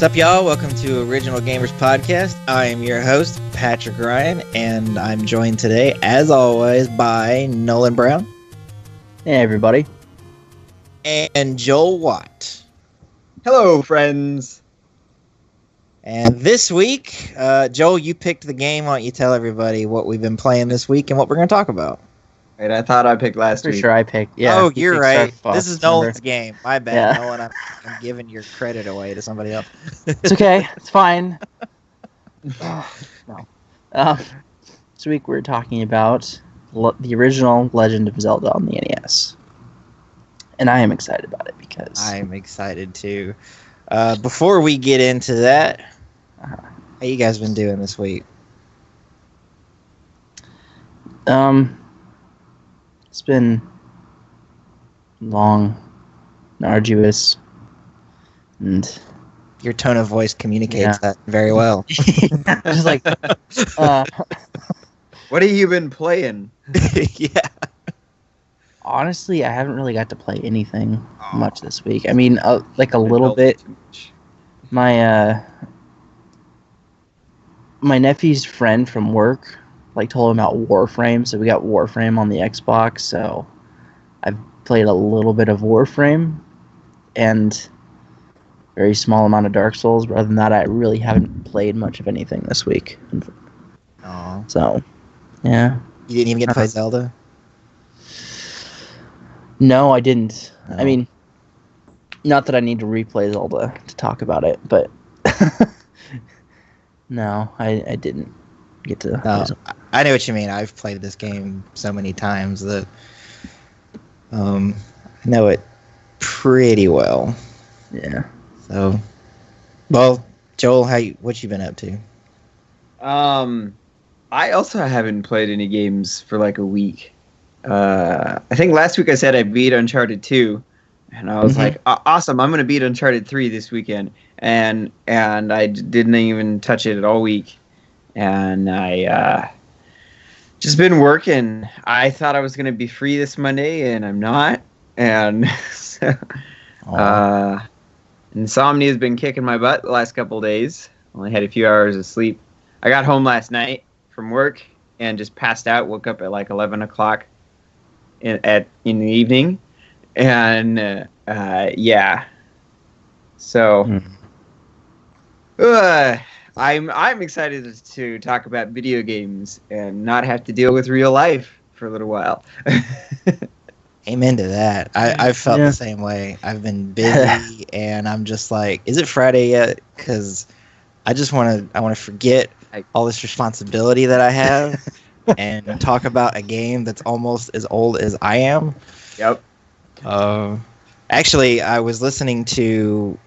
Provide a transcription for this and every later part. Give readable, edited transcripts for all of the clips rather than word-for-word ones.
What's up, y'all? Welcome to Original Gamers Podcast. I am your host, Patrick Ryan, and I'm joined today, as always, by Nolan Brown. Hey, everybody. And Joel Watt. Hello, friends. And this week, Joel, you picked the game. Why don't you tell everybody what we've been playing this week and what we're going to talk about? Wait, I thought I picked last Pretty week. sure I picked. Yeah. Oh, you're right. Star This Fox, is Nolan's remember? game. My bad, Yeah. Nolan. I'm giving your credit away to somebody else. It's okay. It's fine. No. This week we're talking about the original Legend of Zelda on the NES. And I am excited about it because... I'm excited, too. Before we get into that, how you guys been doing this week? It's been long and arduous, and Your tone of voice communicates that very well. just like What have you been playing? Yeah. honestly, I haven't really got to play anything much this week. I mean, like a little bit. My nephew's friend from work told him about Warframe, so we got Warframe on the Xbox. So I've played a little bit of Warframe and very small amount of Dark Souls. But other than that, I really haven't played much of anything this week. Aw. So, yeah. You didn't even get to play Zelda? No, I didn't. No. I mean, not that I need to replay Zelda to talk about it, but no, I didn't get to. No, I know what you mean. I've played this game so many times that I know it pretty well. Yeah. So, well, Joel, what you been up to? I also haven't played any games for like a week. I think last week I said I beat Uncharted 2, and I was like, awesome, I'm going to beat Uncharted 3 this weekend. And I didn't even touch it all week. And I just been working. I thought I was going to be free this Monday, and I'm not. And so, insomnia has been kicking my butt the last couple of days. Only had a few hours of sleep. I got home last night from work and just passed out. Woke up at like 11 o'clock in the evening. And yeah. So I'm excited to talk about video games and not have to deal with real life for a little while. Amen to that. I've felt the same way. I've been busy, and I'm just like, is it Friday yet? Because I just want to forget all this responsibility that I have and talk about a game that's almost as old as I am. Yep. Actually, I was listening to,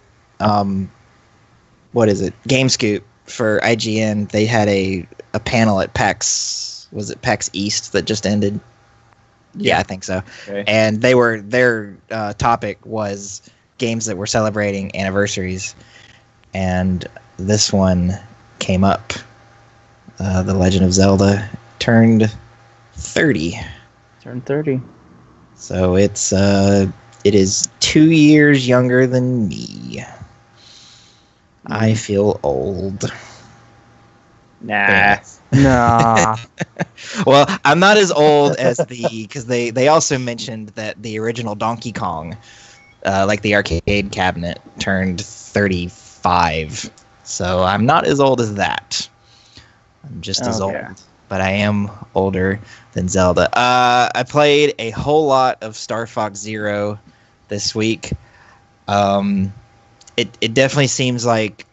what is it? GameScoop for IGN. They had a panel at PAX. Was it PAX East that just ended? Yeah, I think so. Okay. And their topic was games that were celebrating anniversaries, and this one came up. The Legend of Zelda turned 30. Turned 30. So it is 2 years younger than me. I feel old. Nah. Nah. Well, I'm not as old as because they also mentioned that the original Donkey Kong, like the arcade cabinet, turned 35. So I'm not as old as that. I'm just as old, but I am older than Zelda. I played a whole lot of Star Fox Zero this week. It definitely seems like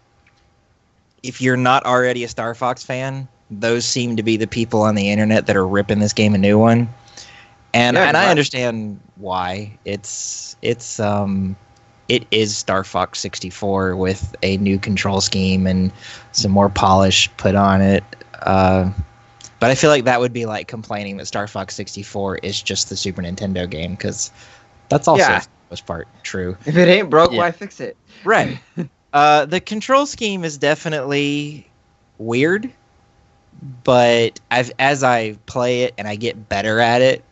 if you're not already a Star Fox fan, those seem to be the people on the internet that are ripping this game a new one. And I understand why. It is Star Fox 64 with a new control scheme and some more polish put on it. But I feel like that would be like complaining that Star Fox 64 is just the Super Nintendo game, because that's also for the most part true. If it ain't broke, why fix it? Right. The control scheme is definitely weird, but as I play it and I get better at it,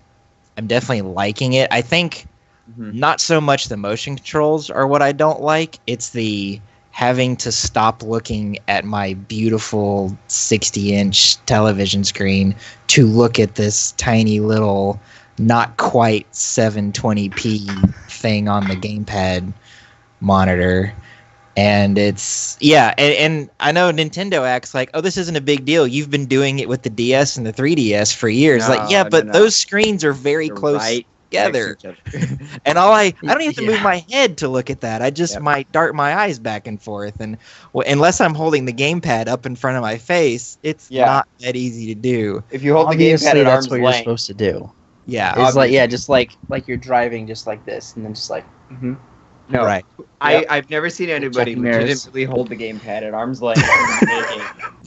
I'm definitely liking it. I think not so much the motion controls are what I don't like. It's the having to stop looking at my beautiful 60-inch television screen to look at this tiny little, not quite 720p thing on the gamepad monitor. And it's, and I know Nintendo acts like, oh, this isn't a big deal. You've been doing it with the DS and the 3DS for years. No. Those screens are very They're close right together. next to each other. And I don't even have to move Yeah. my head to look at that. I just might dart my eyes back and forth. And unless I'm holding the gamepad up in front of my face, it's Yeah. not that easy to do. If you hold the Obviously, gamepad at that's arm's what you're length, supposed to do. Yeah. It's like, yeah, just like you're driving just like this, and then just like, no, Right. I've never seen anybody Checking mirrors. legitimately hold the gamepad at arm's length.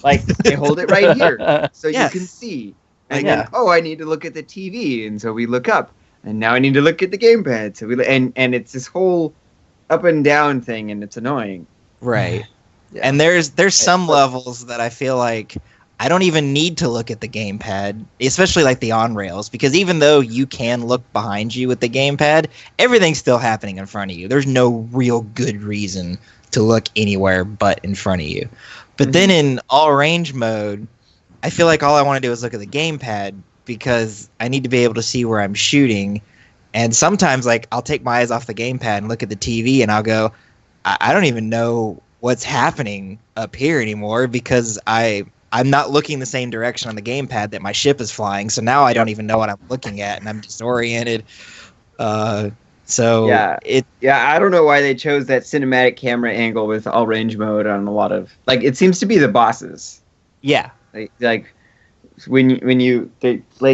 Like they hold it right here, so Yes. you can see. And Yeah. then, I need to look at the TV, and so we look up, and now I need to look at the gamepad. So and it's this whole up and down thing, and it's annoying. Right. Yeah. And there's some levels that I feel like I don't even need to look at the gamepad, especially like the on rails, because even though you can look behind you with the gamepad, everything's still happening in front of you. There's no real good reason to look anywhere but in front of you. But then in all range mode, I feel like all I want to do is look at the gamepad because I need to be able to see where I'm shooting. And sometimes like I'll take my eyes off the gamepad and look at the TV and I'll go, I don't even know what's happening up here anymore because I'm not looking the same direction on the gamepad that my ship is flying. So now I don't even know what I'm looking at and I'm disoriented. I don't know why they chose that cinematic camera angle with all range mode on a lot of it seems to be the bosses. Yeah. Like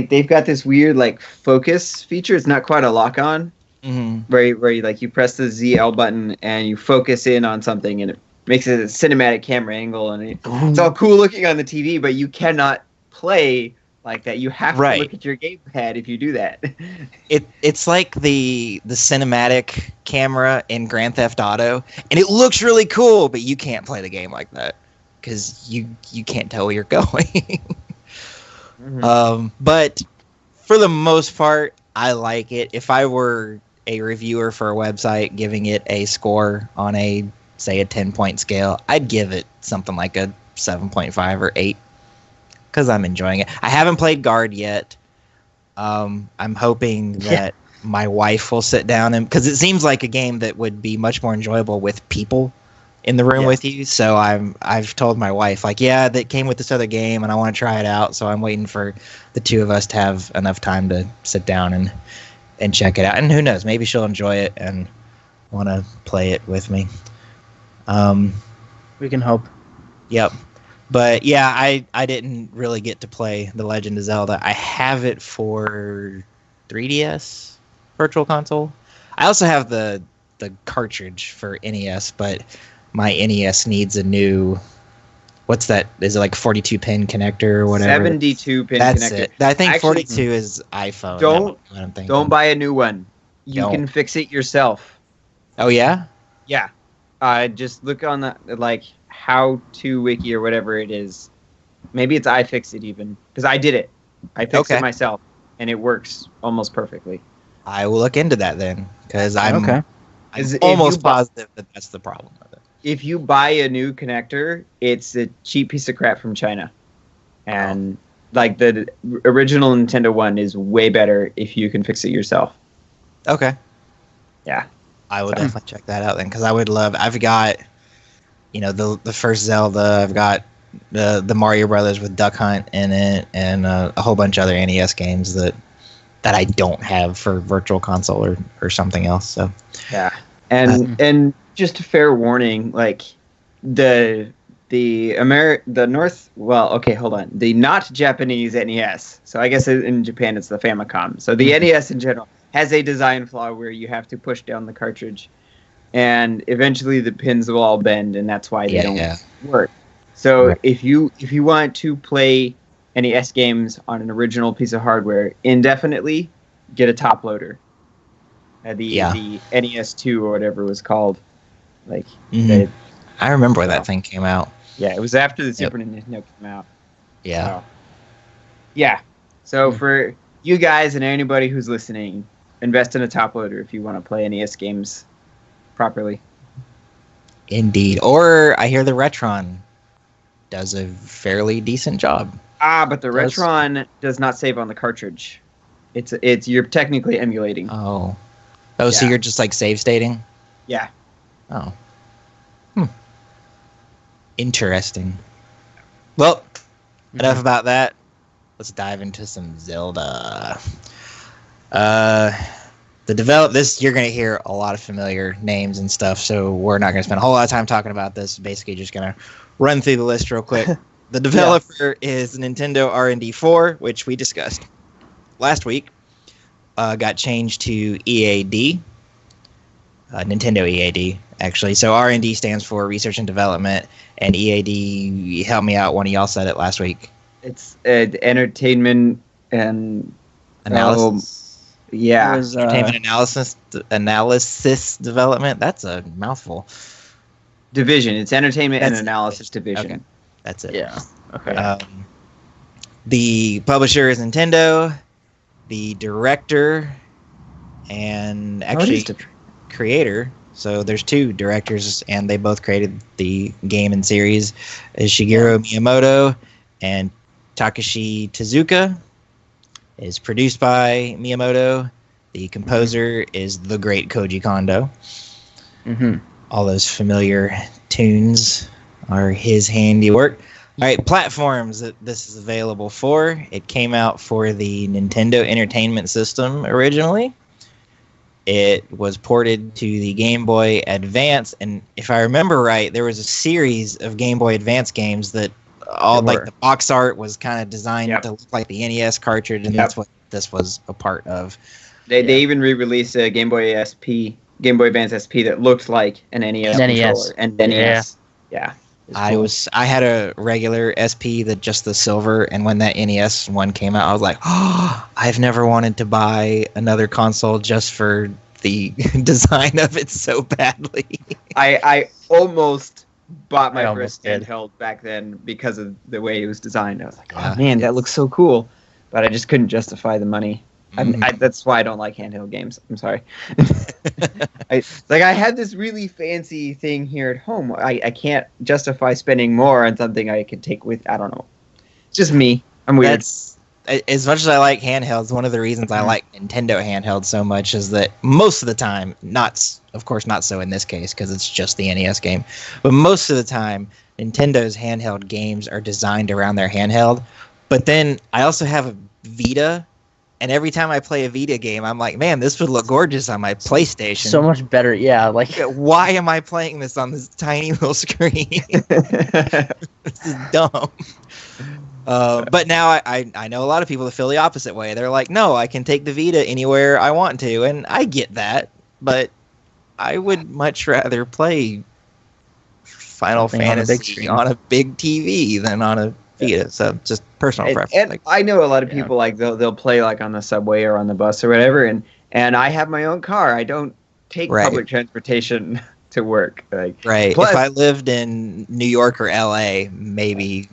they've got this weird focus feature. It's not quite a lock on. Mm-hmm. Where you press the ZL button and you focus in on something and it makes it a cinematic camera angle and it's all cool looking on the TV, but you cannot play like that. You have to look at your gamepad if you do that. It's like the cinematic camera in Grand Theft Auto, and it looks really cool, but you can't play the game like that because you can't tell where you're going. But for the most part, I like it. If I were a reviewer for a website giving it a score on a 10-point scale, I'd give it something like a 7.5 or 8 because I'm enjoying it. I haven't played Guard yet. I'm hoping that my wife will sit down and because it seems like a game that would be much more enjoyable with people in the room with you. So I've told my wife that came with this other game and I want to try it out. So I'm waiting for the two of us to have enough time to sit down and check it out. And who knows, maybe she'll enjoy it and want to play it with me. We can hope. Yep. But yeah, I didn't really get to play The Legend of Zelda. I have it for 3DS Virtual Console. I also have the cartridge for NES, but my NES needs a new. What's that? Is it like 42-pin connector or whatever? 72-pin That's connector. it. I think Actually, 42 is iPhone. Don't buy a new one. You Don't. can fix it yourself. Oh yeah? Yeah. Just look on the how-to wiki or whatever it is. Maybe it's iFixit even because I did it. I fixed it myself and it works almost perfectly. I will look into that then because I'm If almost you buy- positive that that's the problem with it. If you buy a new connector, it's a cheap piece of crap from China. And the original Nintendo one is way better if you can fix it yourself. Okay. Yeah. I will definitely check that out then because I would love. I've got, the first Zelda. I've got the Mario Brothers with Duck Hunt in it, and a whole bunch of other NES games that I don't have for Virtual Console or something else. So yeah, and just a fair warning, the not Japanese NES. So I guess in Japan it's the Famicom. So the NES in general has a design flaw where you have to push down the cartridge, and eventually the pins will all bend, and that's why they don't work. So if you want to play NES games on an original piece of hardware indefinitely, get a top loader. The NES2 or whatever it was called. I remember when that thing came out. Yeah, it was after the Super Nintendo came out. Yeah. So for you guys and anybody who's listening, invest in a top loader if you want to play NES games properly. Indeed. Or I hear the Retron does a fairly decent job. But the Retron does not save on the cartridge. It's you're technically emulating. Oh, so Yeah. you're just like save stating? Yeah. Oh. Interesting. Well, enough about that. Let's dive into some Zelda. This you're gonna hear a lot of familiar names and stuff, so we're not gonna spend a whole lot of time talking about this. Basically, just gonna run through the list real quick. The developer is Nintendo R&D 4, which we discussed last week. Got changed to EAD, Nintendo EAD actually. So R&D stands for Research and Development, and EAD, help me out. One of y'all said it last week. It's entertainment and Analysis. yeah. It was, Entertainment analysis development. That's a mouthful. Division. It's entertainment and That's- analysis division. Okay. That's it. yeah. Okay. The publisher is Nintendo. The director and actually creator. So there's two directors, and they both created the game and series. Is Shigeru Miyamoto and Takashi Tezuka. Is produced by Miyamoto. The composer is the great Koji Kondo. Mm-hmm. All those familiar tunes are his handiwork. All right, platforms that this is available for. It came out for the Nintendo Entertainment System originally. It was ported to the Game Boy Advance, and if I remember right, there was a series of Game Boy Advance games that all There like were. the box art was kind of designed Yep. to look like the NES cartridge, and Yep. that's what this was a part of. They even re-released a Game Boy Advance SP that looked like an NES NES. controller and NES. Yeah. It's cool. I had a regular SP that just the silver, and when that NES one came out, I was like, oh, I've never wanted to buy another console just for the design of it so badly. I almost bought I my almost first did. handheld back then because of the way it was designed. I was like, Yeah. oh man, that looks so cool, but I just couldn't justify the money. Mhm. That's why I don't like handheld games. I'm sorry. I had this really fancy thing here at home. I can't justify spending more on something I could take with. I don't know. It's just me. I'm weird. That's as much as I like handhelds. One of the reasons I like Nintendo handhelds so much is that most of the time, of course not so in this case because it's just the NES game, but most of the time, Nintendo's handheld games are designed around their handheld. But then I also have a Vita. And every time I play a Vita game, I'm like, man, this would look gorgeous on my PlayStation. So much better. Yeah. Like Why am I playing this on this tiny little screen? This is dumb. But now I know a lot of people that feel the opposite way. They're like, no, I can take the Vita anywhere I want to. And I get that. But I would much rather play Final Something on a big Fantasy screen. on a big TV than on a Vita. So just personal preference. And Like, I know a lot of Yeah. people like they'll play like on the subway or on the bus or whatever, and I have my own car. I don't take Right. public transportation to work. Like right. Plus- If I lived in New York or LA, maybe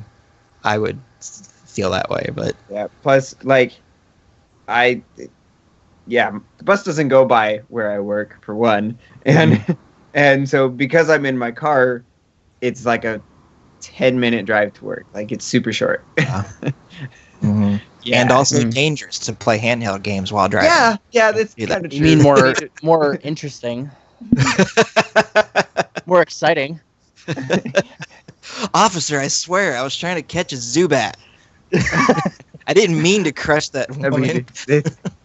I would feel that way. But yeah. Plus, like the bus doesn't go by where I work for one, and so because I'm in my car, it's like a 10-minute drive to work. Like it's super short. mhm. Yeah. And also Mhm. dangerous to play handheld games while driving. Yeah, that's Do that. kind of true. you mean more interesting, more exciting. Officer, I swear, I was trying to catch a Zubat. I didn't mean to crush that I woman.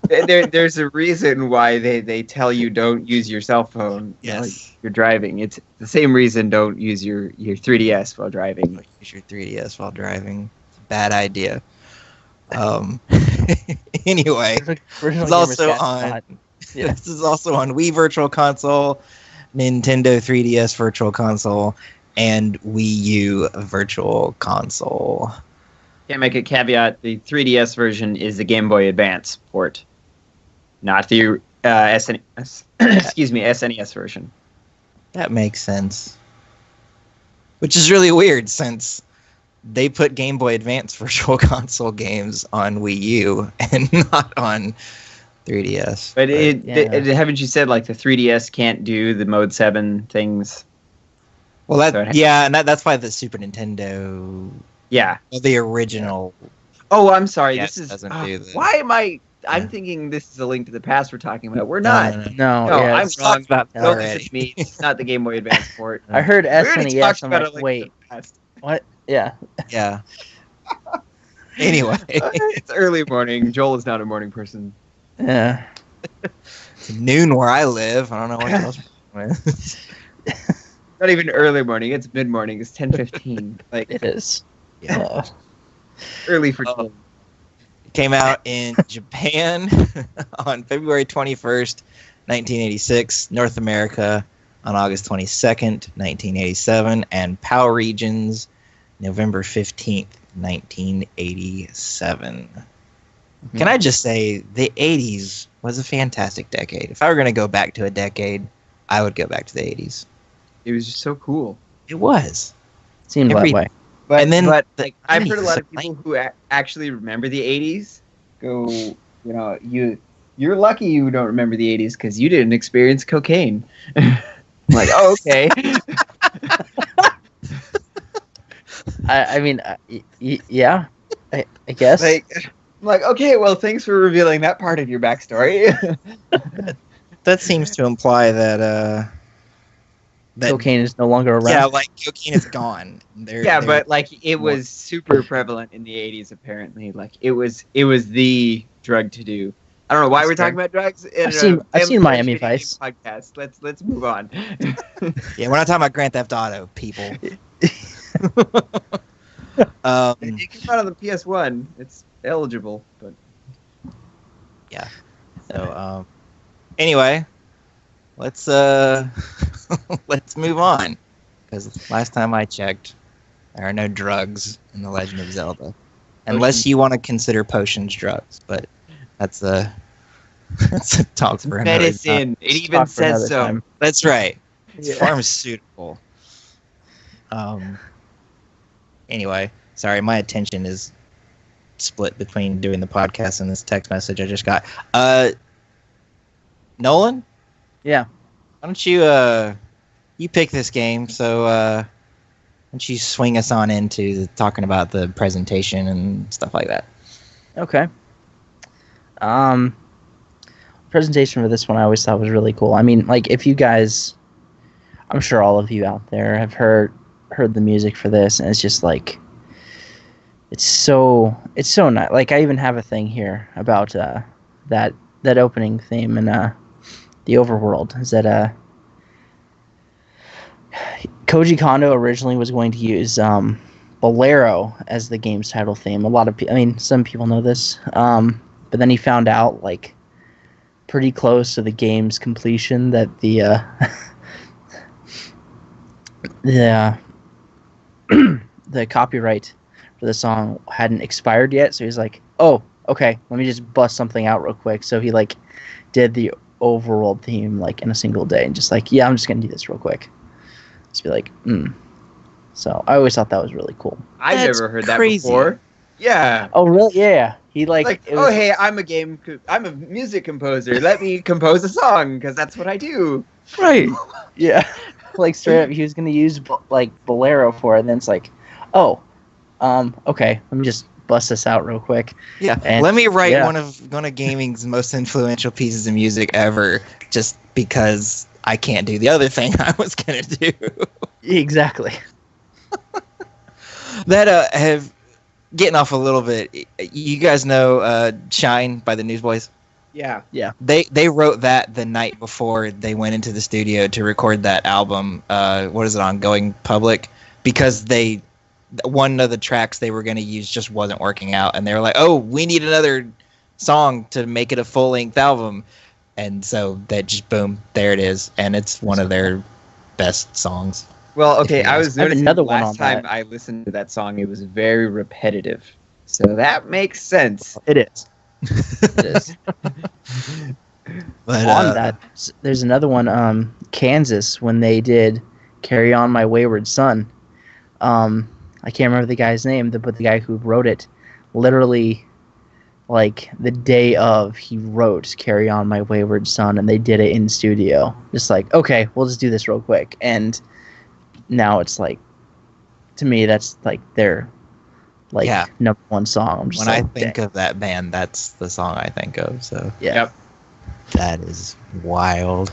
mean, there's a reason why they tell you don't use your cell phone while Yes. you're driving. It's the same reason don't use your 3DS while driving. Use your 3DS while driving. Bad idea. Anyway, Original it's also Gamer's on. Cat. Yeah. This is also on Wii Virtual Console, Nintendo 3DS Virtual Console, and Wii U Virtual Console. Can't make a caveat. The 3DS version is the Game Boy Advance port, not the SNES version. That makes sense. Which is really weird since they put Game Boy Advance Virtual Console games on Wii U and not on 3DS. But yeah. haven't you said like the 3DS can't do the Mode 7 things? Well, So and that's why the Super Nintendo, yeah. the original. Oh, I'm sorry. Yes, This is doesn't do the- why am I? I'm Yeah. thinking this is a Link to the Past we're talking about. We're No, not. no, no. No, No, yeah, I'm it's- wrong. about that Don't already. listen to me. It's not the Game Boy Advance port. I heard We already SNES. talked I'm about like, a Link wait, to the Past. what? Yeah. Yeah. Anyway, It's early morning. Joel is not a morning person. Yeah. it's noon where I live. I don't know what else. Not even early morning. It's mid morning. It's 10:15. Like It is. Yeah. early for Oh. Joel. It came out in Japan on February 21st, 1986, North America on August 22nd, 1987, and PAL regions November 15th, 1987. Can I just say the 80s was a fantastic decade. If I were going to go back to a decade, I would go back to the 80s. It was just so cool. It was. Seemed Every- that way. But, And then but the like, I've heard a 90s, lot of like- people who actually remember the 80s go, you're lucky you don't remember the 80s because you didn't experience cocaine. I'm like, oh, okay. I mean, yeah. I guess. I'm like, okay, well, thanks for revealing that part of your backstory. That seems to imply that Cocaine is no longer around. yeah, like cocaine is gone. But like it was super prevalent in the 80s apparently. Like it was the drug to do. I don't know why That's we're talking about drugs in I've seen family Miami video game Vice. podcast. Let's move on. Yeah, we're not talking about Grand Theft Auto, people. It came out on the PS1. It's eligible, but So anyway, let's let's move on, because last time I checked, there are no drugs in The Legend of Zelda, unless you want to consider potions drugs. But that's a that's a talk for another time. medicine. It even Talk for says another so. time. That's right. It's Yeah. pharmaceutical. Anyway, sorry, my attention is split between doing the podcast and this text message I just got. Nolan, Yeah. why don't you you pick this game? So why don't you swing us on into talking about the presentation and stuff like that? Okay. Presentation for this one I always thought was really cool. I mean, like if you guys, I'm sure all of you out there have heard the music for this, and it's just like it's so nice. Like I even have a thing here about that opening theme and the overworld is that Koji Kondo originally was going to use Bolero as the game's title theme. A lot of people, I mean, some people know this, but then he found out like pretty close to the game's completion that the the copyright for the song hadn't expired yet. So he's like, "Oh, okay, let me just bust something out real quick." So he like did the overworld theme like in a single day, and just like, "Yeah, I'm just gonna do this real quick." Just be like, So I always thought that was really cool. I've That's never heard that crazy. before. Yeah. Oh, really? Yeah. He like, Like, it was- hey, I'm a music composer. Let me compose a song because that's what I do. right. Yeah. Like straight up, he was gonna use like Bolero for it, and then it's like, oh, okay, let me just bust this out real quick. Yeah, And- let me write yeah. one of gaming's most influential pieces of music ever, just because I can't do the other thing I was gonna do. Exactly. That have getting off a little bit. You guys know "Shine" by the Newsboys. Yeah. They wrote that the night before they went into the studio to record that album. What is it on Going Public? Because one of the tracks they were going to use just wasn't working out, and they were like, "Oh, we need another song to make it a full length album," and so that just boom, there it is, and it's one of their best songs. Well, okay, I was I have noticing another the one last on time that. I listened to that song, it was very repetitive. So that makes sense. It is. It is. But On that, there's another one. Kansas, when they did "Carry On My Wayward Son." I can't remember the guy's name, but the guy who wrote it, literally, like the day of, he wrote "Carry On My Wayward Son," and they did it in studio. Just like, okay, we'll just do this real quick, and now it's like, to me, that's like their like Yeah. number one song. I'm just When I like, think dang. of that band, that's the song I think of. So Yeah. Yep. that is wild.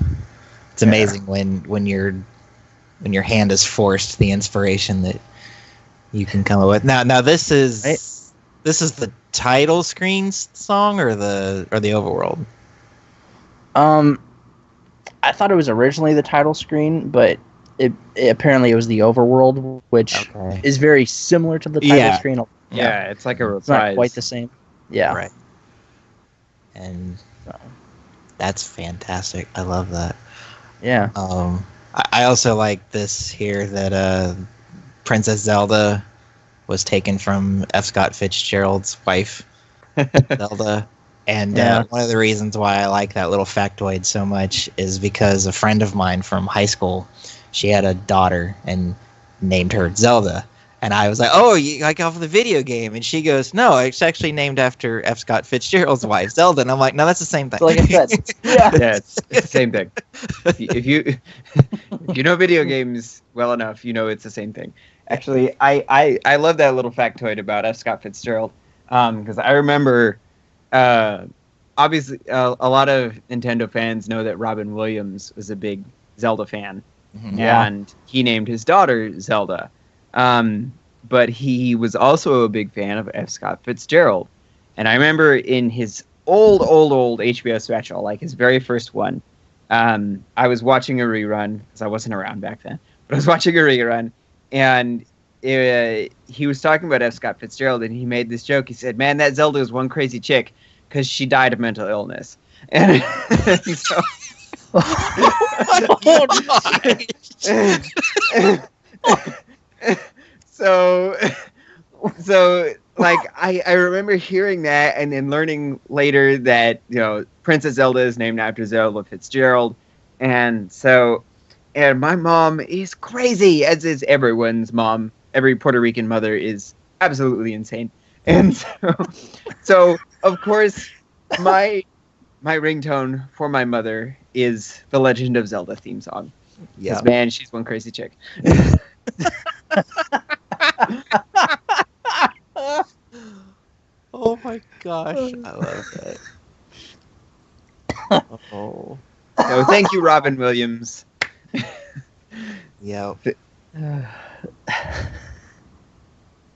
It's Yeah. amazing when your hand is forced the inspiration that you can come up with. Now this is Right. this is the title screen song or the overworld. I thought it was originally the title screen, but it apparently it was the overworld, which Okay. is very similar to the title Yeah. screen. Yeah, it's like a It's not reprise. quite the same. Yeah. Right. And So, that's fantastic. I love that. yeah. I also like this here that Princess Zelda was taken from F. Scott Fitzgerald's wife, Zelda. And Yeah. one of the reasons why I like that little factoid so much is because a friend of mine from high school, she had a daughter and named her Zelda. And I was like, oh, you like off the video game? And she goes, no, it's actually named after F. Scott Fitzgerald's wife, Zelda. And I'm like, no, that's the same thing. So like I said, yeah. Yeah, it's the same thing. If you know video games well enough, you know it's the same thing. Actually, I love that little factoid about F. Scott Fitzgerald because I remember, obviously, a lot of Nintendo fans know that Robin Williams was a big Zelda fan, Mhm. Yeah. and he named his daughter Zelda. But he was also a big fan of F. Scott Fitzgerald. And I remember in his old HBO special, like his very first one, I was watching a rerun, because I wasn't around back then, but I was watching a rerun, and he was talking about F. Scott Fitzgerald, and he made this joke. He said, man, that Zelda is one crazy chick, because she died of mental illness. And so... so like I remember hearing that and then learning later that, you know, Princess Zelda is named after Zelda Fitzgerald. And my mom is crazy, as is everyone's mom. Every Puerto Rican mother is absolutely insane. And so of course my ringtone for my mother is the Legend of Zelda theme song. Yeah. Because, man, she's one crazy chick. Oh my gosh, I love that. Oh, So thank you, Robin Williams. yeah. The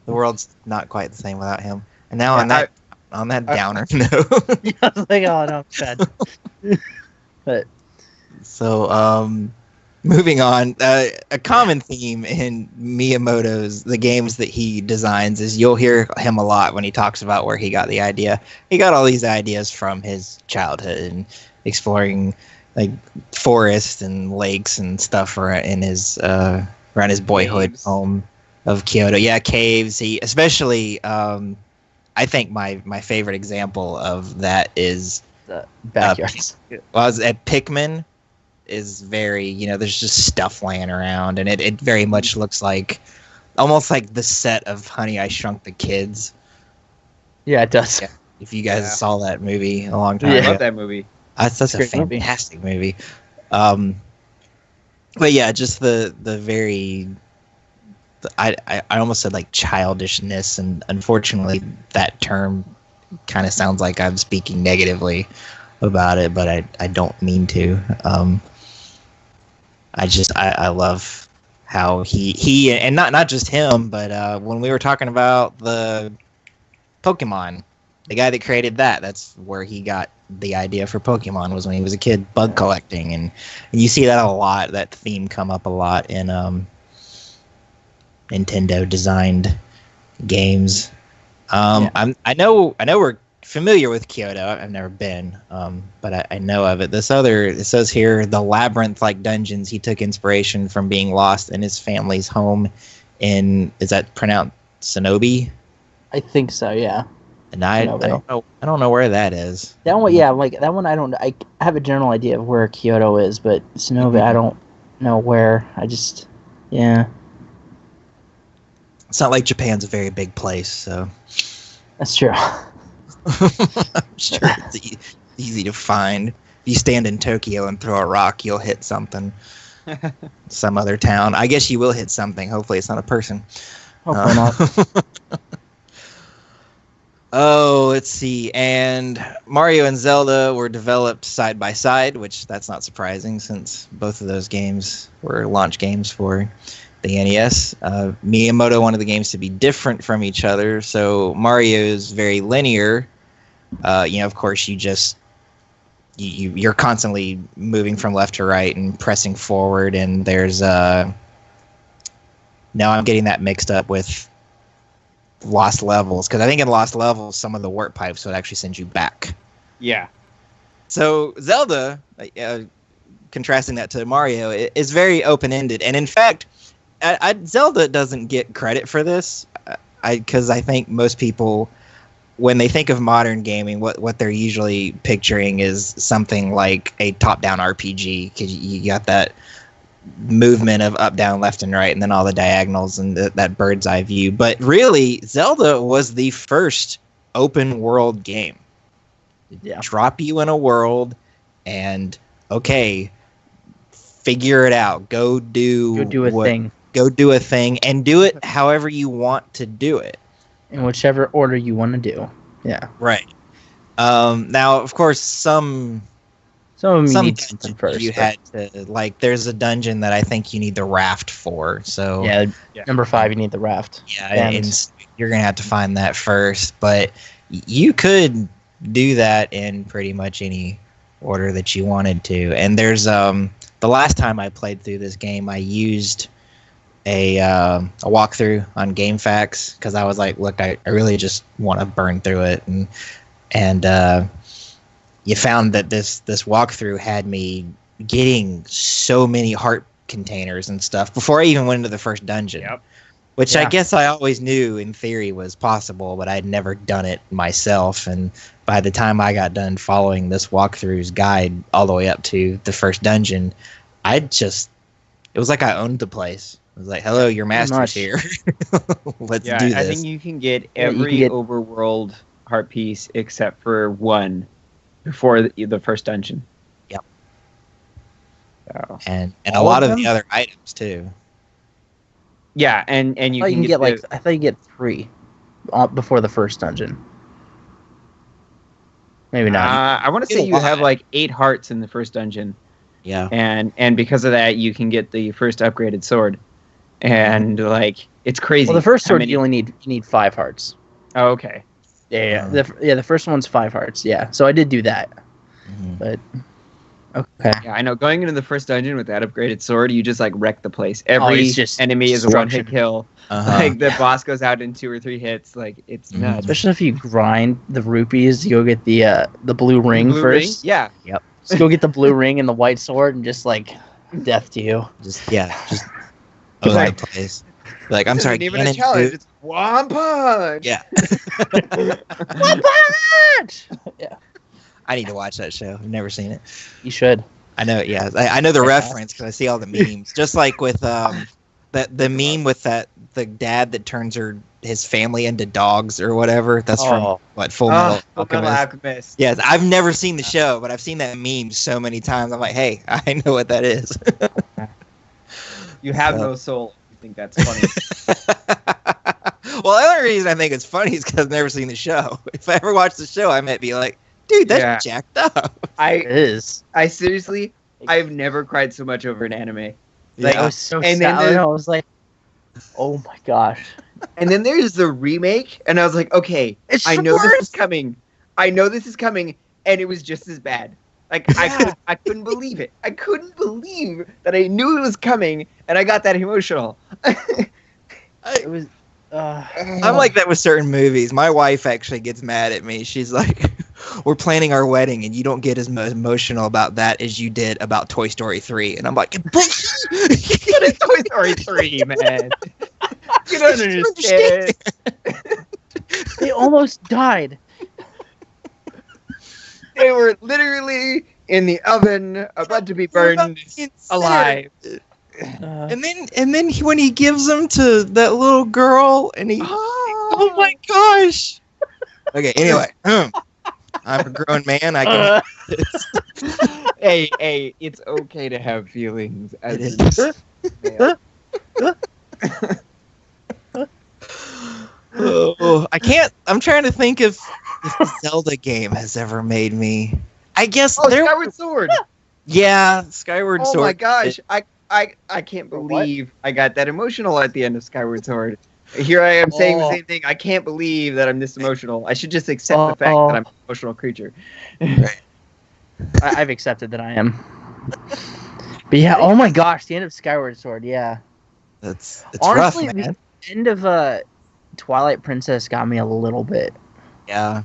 world's not quite the same without him. And now on that downer note. I was like, oh no, bad. But So, moving on, a common theme in Miyamoto's, the games that he designs, is you'll hear him a lot when he talks about where he got the idea. He got all these ideas from his childhood and exploring like forests and lakes and stuff around his boyhood Caves. home of Kyoto. Yeah, caves. He especially, I think my favorite example of that is the backyards. was at Pikmin. Is very, there's just stuff laying around, and it very much looks like almost like the set of Honey, I Shrunk the Kids. Yeah, it does. Yeah. If you guys Yeah. saw that movie a long time I Yeah. ago, love that movie. that's such a Great movie. fantastic movie. But yeah, just the very, I almost said like childishness, and unfortunately that term kind of sounds like I'm speaking negatively about it, but I don't mean to. I love how he and not just him, but when we were talking about the Pokemon, the guy that created that's where he got the idea for Pokemon, was when he was a kid, bug collecting, and you see that a lot, that theme come up a lot in Nintendo designed games. I know we're familiar with Kyoto. I've never been, but I know of it. It says here, the labyrinth-like dungeons, he took inspiration from being lost in his family's home in, is that pronounced Shinobi? I think so. Yeah. And I don't know where that is. That one, yeah, like that one. I have a general idea of where Kyoto is, but Shinobi, I don't know where. Yeah, It's not like Japan's a very big place, so that's true. I'm sure it's easy to find. If you stand in Tokyo and throw a rock, you'll hit something. some other town. I guess you will hit something. Hopefully, it's not a person. Hopefully not. Oh, let's see. And Mario and Zelda were developed side by side, which that's not surprising since both of those games were launch games for the NES. Miyamoto wanted the games to be different from each other, so Mario's very linear. Of course, you're constantly moving from left to right and pressing forward, and there's now I'm getting that mixed up with Lost Levels, because I think in Lost Levels some of the warp pipes would actually send you back. Yeah. So Zelda, contrasting that to Mario, is very open-ended, and in fact, Zelda doesn't get credit for this, because I think most people, when they think of modern gaming, what they're usually picturing is something like a top-down RPG, because you got that movement of up, down, left, and right, and then all the diagonals and that bird's eye view. But really, Zelda was the first open world game. Yeah. Drop you in a world and figure it out. Go do a thing. Go do a thing and do it however you want to do it. In whichever order you want to do. Yeah. Right. Now, of course, some need something first. You had to, there's a dungeon that I think you need the raft for. So yeah. Number 5, you need the raft. Yeah, and you're gonna have to find that first. But you could do that in pretty much any order that you wanted to. And there's the last time I played through this game, I used a walkthrough on GameFAQs, because I was like, look, I really just want to burn through it, and you found that this walkthrough had me getting so many heart containers and stuff before I even went into the first dungeon. Yep. Which I guess I always knew in theory was possible, but I'd never done it myself. And by the time I got done following this walkthrough's guide all the way up to the first dungeon, it was like I owned the place. I was like, hello, your master's here. Let's do this. I think you can get every overworld heart piece except for one before the first dungeon. Yep. So, and a lot of the other items too. Yeah, and you can get I thought you get 3 before the first dungeon. Maybe not. I want to say you have 8 hearts in the first dungeon. Yeah. And because of that, you can get the first upgraded sword. And it's crazy. Well, the first sword you need 5 hearts. Oh, okay. Yeah. The first one's 5 hearts. Yeah. So I did do that. Mm-hmm. But okay. Yeah, I know. Going into the first dungeon with that upgraded sword, you just wreck the place. Every enemy is a one-hit kill. Uh-huh. The boss goes out in 2 or 3 hits. It's nuts. Especially if you grind the rupees, you go get the blue ring first. Ring? Yeah. Yep. Just go get the blue ring and the white sword and just death to you. Just own the place. I'm sorry. It's even a challenge. It's one punch. Yeah. One punch. Yeah. I need to watch that show. I've never seen it. You should. I know. Yeah, I know the reference because I see all the memes. Just like with the meme with the dad that turns his family into dogs or whatever. That's from Full Metal Alchemist. Yes, I've never seen the show, but I've seen that meme so many times. I'm like, hey, I know what that is. You have no soul. You think that's funny? Well, the only reason I think it's funny is because I've never seen the show. If I ever watched the show, I might be like, dude, that's jacked up. It is. I seriously, I've never cried so much over an anime. I was so sad. I was like, oh my gosh. And then there's the remake, and I was like, okay, I know this is coming. And it was just as bad. I couldn't believe it. I couldn't believe that I knew it was coming, and I got that emotional. It was. I'm like that with certain movies. My wife actually gets mad at me. She's like, we're planning our wedding, and you don't get as emotional about that as you did about Toy Story 3. And I'm like, what is Toy Story 3, man? You don't understand. They almost died. They were literally in the oven, about to be burned alive. And then when he gives them to that little girl, and he, oh my gosh. Okay, anyway, I'm a grown man. I can. Hey, it's okay to have feelings as It a is. male. Oh, I can't. I'm trying to think if a Zelda game has ever made me. I guess Oh, there. Skyward Sword! Yeah, Skyward Oh Sword. my gosh, I can't believe I got that emotional at the end of Skyward Sword. Here I am saying the same thing. I can't believe that I'm this emotional. I should just accept the fact that I'm an emotional creature. I've accepted that I am. But yeah, oh my gosh, the end of Skyward Sword, yeah. It's Honestly, rough, man. the end of Twilight Princess got me a little bit. Yeah.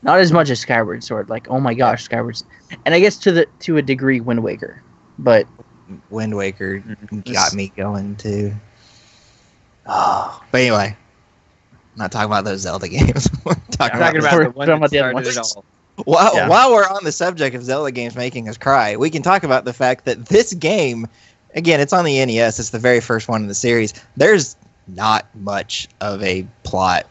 Not as much as Skyward Sword. Like, oh my gosh, Skyward. And I guess to a degree, Wind Waker. But Wind Waker got me going too. Oh, but anyway, I'm not talking about those Zelda games. We're talking Talking about about the one talking that about the other started it ones. all. while we're on the subject of Zelda games making us cry, we can talk about the fact that this game, again, it's on the NES. It's the very first one in the series. There's not much of a plot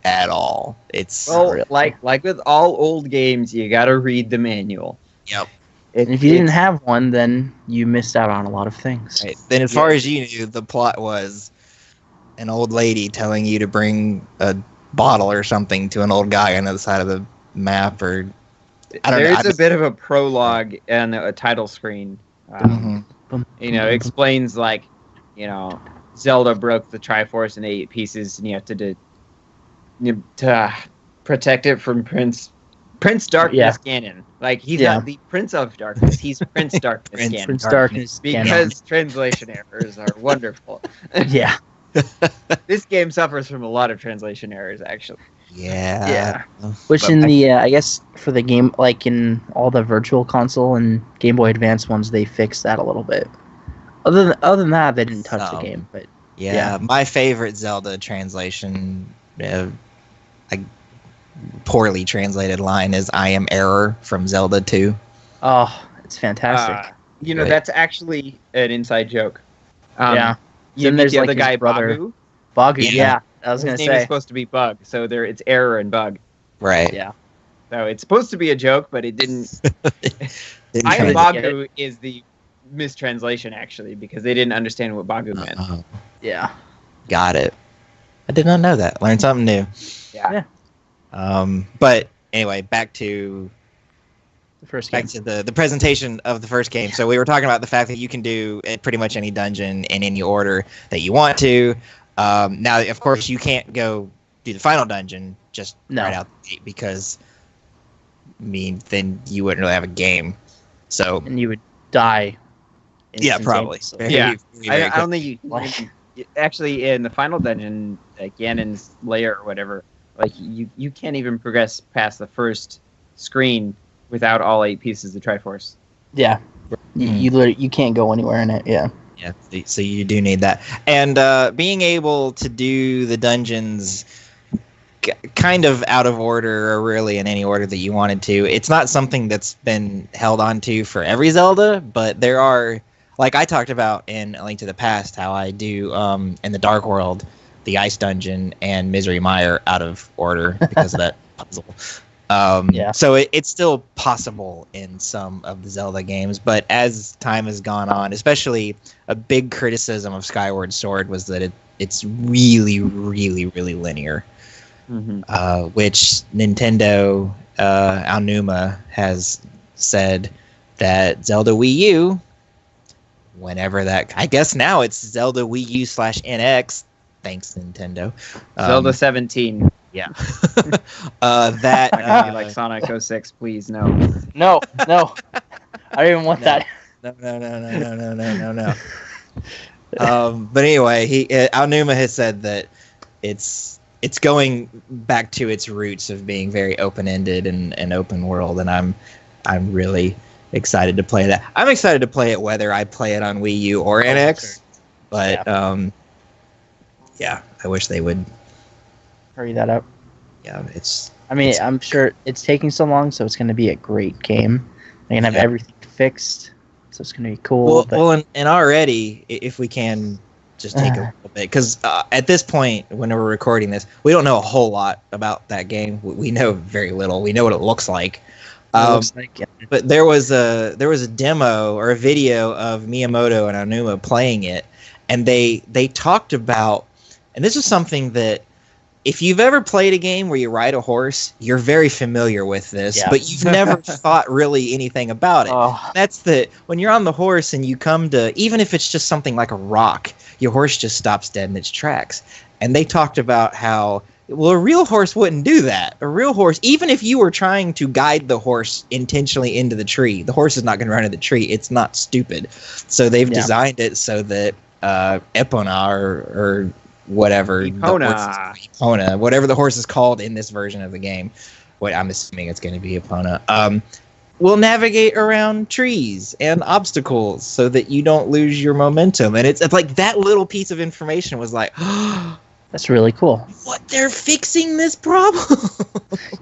at all. It's Well, like with all old games, you gotta read the manual. Yep. and if you didn't have one, then you missed out on a lot of things. Right. Then, as far as you knew, the plot was an old lady telling you to bring a bottle or something to an old guy on the other side of the map, or I don't know. There's a bit of a prologue and a title screen. Explains like, Zelda broke the Triforce in 8 pieces, and you have to protect it from Prince Darkness Ganon. Like, he's not the Prince of Darkness; he's Prince Darkness Ganon. Prince Darkness Because translation errors are wonderful. Yeah. This game suffers from a lot of translation errors, actually. Yeah. Which But in the I guess for the game, like in all the Virtual Console and Game Boy Advance ones, they fixed that a little bit. Other than that, they didn't touch the game. But Yeah, my favorite Zelda translation, poorly translated line is "I am error" from Zelda 2. oh, it's fantastic. Right. That's actually an inside joke. Yeah. You Then meet there's, the like, other his guy, brother. Bagu. Bagu, Yeah. yeah. I was His gonna name is say. supposed to be Bug, so it's error and bug. Right. Yeah. So it's supposed to be a joke, but it didn't. Didn't I am translate. Bagu is the mistranslation, actually, because they didn't understand what Bagu meant. Oh, Yeah. got it. I did not know that. Learned something new. Yeah. But anyway, back to The first game. the presentation of the first game. So we were talking about the fact that you can do pretty much any dungeon in any order that you want to. Now, of course, you can't go do the final dungeon just right out the gate because, then you wouldn't really have a game. So And you would die. yeah, probably. instantaneously. Yeah. Very I don't think Like- actually in the final dungeon, like Ganon's lair or whatever, like you can't even progress past the first screen without all 8 pieces of Triforce. Yeah. You literally you can't go anywhere in it. Yeah. Yeah, so you do need that. And being able to do the dungeons kind of out of order or really in any order that you wanted to, it's not something that's been held on to for every Zelda, but there are, like I talked about in A Link to the Past, how I do in the Dark World, the Ice Dungeon and Misery Mire out of order because of that puzzle. So it's still possible in some of the Zelda games, but as time has gone on, especially a big criticism of Skyward Sword was that it's really, really, really linear, which Nintendo Aonuma has said that Zelda Wii U, whenever that, I guess now it's Zelda Wii U /NX, thanks Nintendo. Zelda 17. Yeah. That I can be like Sonic 06, please, no. No. I don't even want that. No. But anyway, Aonuma has said that it's going back to its roots of being very open-ended and open world, and I'm really excited to play that. I'm excited to play it whether I play it on Wii U or NX, but yeah, I wish they would Hurry that up. Yeah, I'm sure it's taking so long, so it's going to be a great game. They're going to have everything fixed, so it's going to be cool. Well, and already, if we can just take a little bit because at this point, when we're recording this, we don't know a whole lot about that game. We know very little. We know what it looks like. But there was a demo or a video of Miyamoto and Aonuma playing it, and they talked about, and this is something that if you've ever played a game where you ride a horse, you're very familiar with this, but you've never thought really anything about it. Oh. That's that when you're on the horse and you come to, even if it's just something like a rock, your horse just stops dead in its tracks. And they talked about how, well, a real horse wouldn't do that. A real horse, even if you were trying to guide the horse intentionally into the tree, the horse is not going to run into the tree. It's not stupid. So they've designed it so that Epona or whatever Epona, whatever the horse is called in this version of the game, what I'm assuming it's going to be Epona, will navigate around trees and obstacles so that you don't lose your momentum. And it's like that little piece of information was like, that's really cool. What, they're fixing this problem?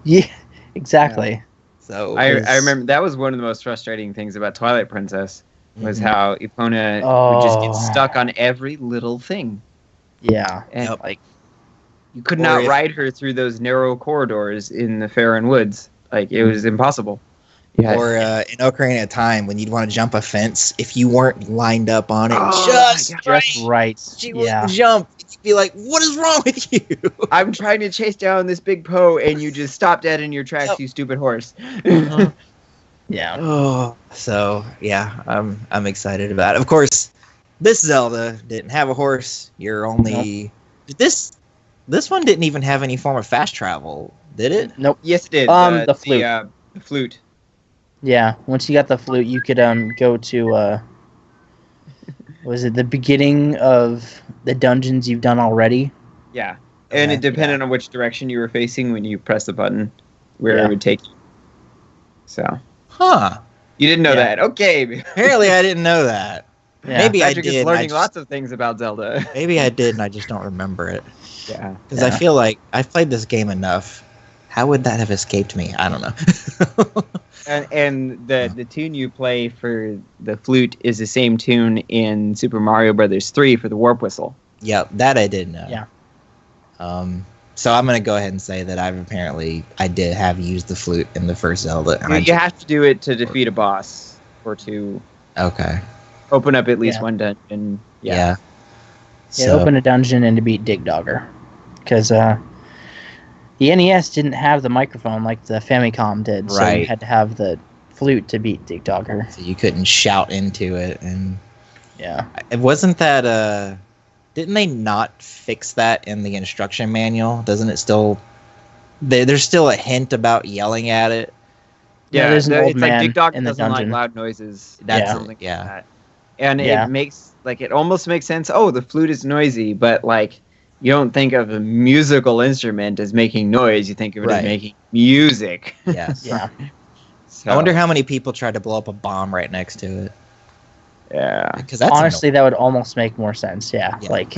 Yeah, exactly. Yeah. So I remember that was one of the most frustrating things about Twilight Princess was how Epona would just get stuck on every little thing. Yeah, and like you could not ride her through those narrow corridors in the Faron Woods. Like it was impossible. Yeah. Or in Ocarina of Time, when you'd want to jump a fence, if you weren't lined up on it just right, she wouldn't jump. You'd be like, "What is wrong with you?" I'm trying to chase down this big Poe, and you just stop dead in your tracks, you stupid horse. Yeah. Oh, so yeah, I'm excited about it. Of course, this Zelda didn't have a horse. You're only this one didn't even have any form of fast travel, did it? Nope. Yes, it did. The flute. The flute. Yeah. Once you got the flute, you could go to was it the beginning of the dungeons you've done already? Yeah, and it depended on which direction you were facing when you press the button, where it would take you. So. Huh. You didn't know that? Okay. Apparently, I didn't know that. Yeah. Maybe Patrick I did. is learning lots of things about Zelda. Maybe I did, and I just don't remember it. Yeah. Because I feel like I've played this game enough. How would that have escaped me? I don't know. and the tune you play for the flute is the same tune in Super Mario Brothers 3 for the warp whistle. Yep, that I did know. Yeah. So I'm gonna go ahead and say that I did have used the flute in the first Zelda. And you have to do it to defeat a boss or to open up at least one dungeon. Yeah. So, open a dungeon and to beat Dig Dogger, because the NES didn't have the microphone like the Famicom did, so you had to have the flute to beat Dig Dogger. So you couldn't shout into it, and it wasn't that. Didn't they not fix that in the instruction manual? Doesn't it still? There's still a hint about yelling at it. Yeah, there's an old man like Dig Dogger in the doesn't dungeon. like loud noises. That's something like that. And it makes it almost makes sense. Oh, the flute is noisy, but like you don't think of a musical instrument as making noise. You think of it as making music. Yes. Yeah. So, I wonder how many people tried to blow up a bomb right next to it. Yeah. Because that's honestly, that would almost make more sense. Yeah. Like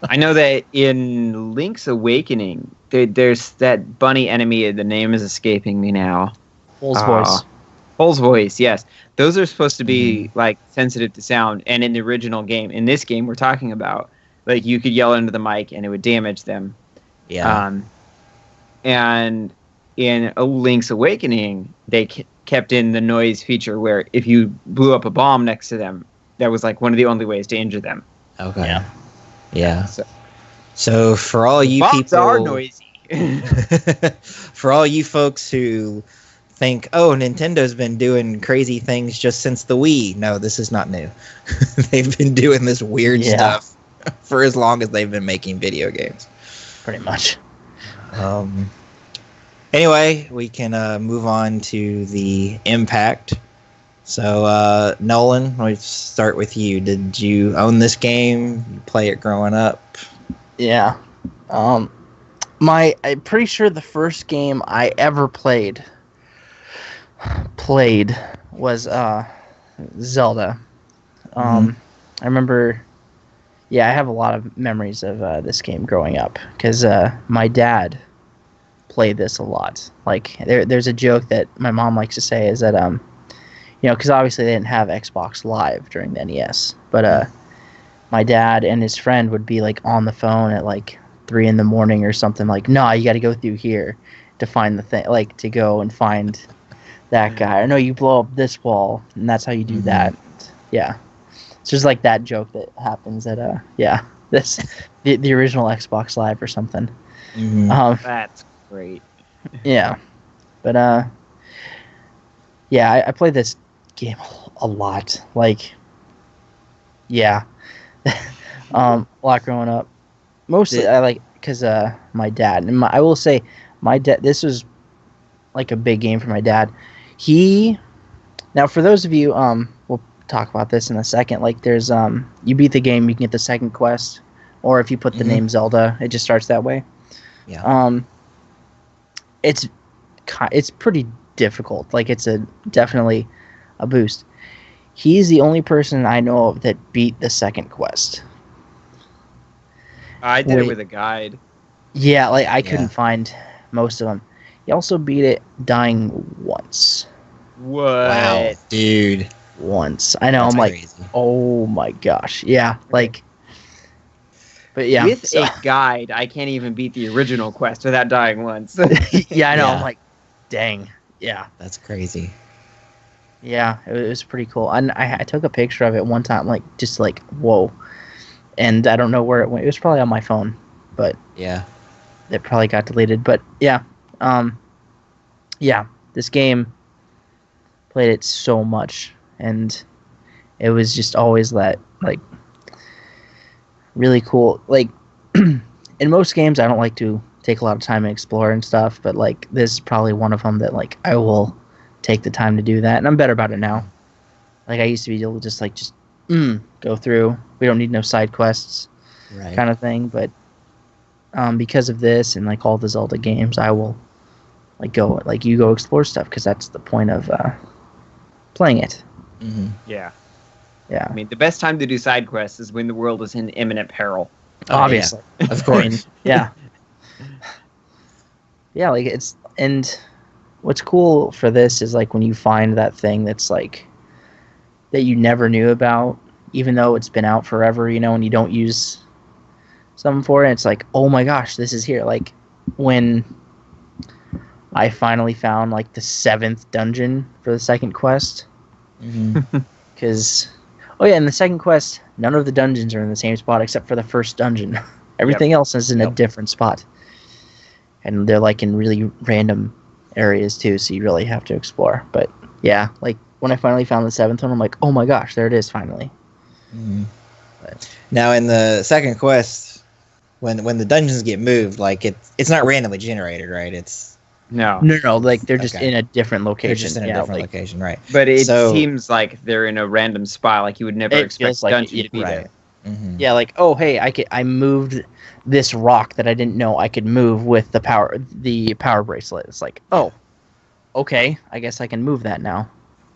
I know that in Link's Awakening, there's that bunny enemy. The name is escaping me now. Bull's voice. Bull's voice. Yes, those are supposed to be like sensitive to sound. And in the original game, in this game we're talking about, like you could yell into the mic and it would damage them. Yeah. And in Link's Awakening, they kept in the noise feature where if you blew up a bomb next to them, that was like one of the only ways to injure them. Okay. Yeah. So for all you bombs people are noisy. For all you folks who think, oh, Nintendo's been doing crazy things just since the Wii. No, this is not new. They've been doing this weird stuff for as long as they've been making video games. Pretty much. Anyway, we can move on to the impact. So, Nolan, let's start with you. Did you own this game? You play it growing up? Yeah. I'm pretty sure the first game I ever played was Zelda. I remember, I have a lot of memories of this game growing up because my dad played this a lot. Like there's a joke that my mom likes to say is that because obviously they didn't have Xbox Live during the NES, but my dad and his friend would be like on the phone at like 3 in the morning or something. Like, nah, you got to go through here to find the thing. Like to go and find that guy. Or no, you blow up this wall, and that's how you do that. Yeah, it's just like that joke that happens at the original Xbox Live or something. That's great. Yeah, but yeah, I played this game a lot. Like, yeah, a lot growing up. Mostly, I like because my dad and I will say my dad. This was like a big game for my dad. Now for those of you, we'll talk about this in a second. Like, there's you beat the game, you can get the second quest, or if you put the name Zelda, it just starts that way. Yeah. It's pretty difficult. Like, it's definitely a boost. He's the only person I know of that beat the second quest. I did it with a guide. Yeah, like I couldn't find most of them. He also beat it dying once. What? Wow, dude. Once. I know. That's I'm like, crazy. oh my gosh. Yeah, like. But yeah. With a guide, I can't even beat the original quest without dying once. Yeah, I know. Yeah. I'm like, dang. Yeah. That's crazy. Yeah, it was pretty cool. And I took a picture of it one time, like, just like, whoa. And I don't know where it went. It was probably on my phone, but Yeah. it probably got deleted. But yeah, yeah, this game, played it so much, and it was just always that, like, really cool. Like, in most games, I don't like to take a lot of time and explore and stuff, but like this is probably one of them that like I will take the time to do that, and I'm better about it now. Like, I used to be able to just go through. We don't need no side quests, Right. kind of thing. But because of this and like all the Zelda games, I will like go explore stuff, because that's the point of playing it. Mm-hmm. Yeah. Yeah, I mean, the best time to do side quests is when the world is in imminent peril. obviously, Of course. yeah, yeah. Like, it's, and what's cool for this is like when you find that thing that's like that you never knew about, even though it's been out forever, and you don't use something for it. It's like, oh my gosh, this is here. Like, when I finally found like the 7th dungeon for the second quest, Mm-hmm. because in the second quest, none of the dungeons are in the same spot except for the first dungeon. Everything else is in a different spot, and they're like in really random areas too, so you really have to explore. But yeah, like when I finally found the 7th one, I'm like, oh my gosh, there it is finally. Mm-hmm. Now, in the second quest, when the dungeons get moved, like it's not randomly generated, right? It's No. No, like they're just Okay. in a different location. they're just in a different like, location, right? But it So- seems like they're in a random spot, like you would never It expect feels like dungeon it, to be right. there. Mm-hmm. Yeah, like, oh hey, I moved this rock that I didn't know I could move with the power bracelet. It's like, oh, okay, I guess I can move that now.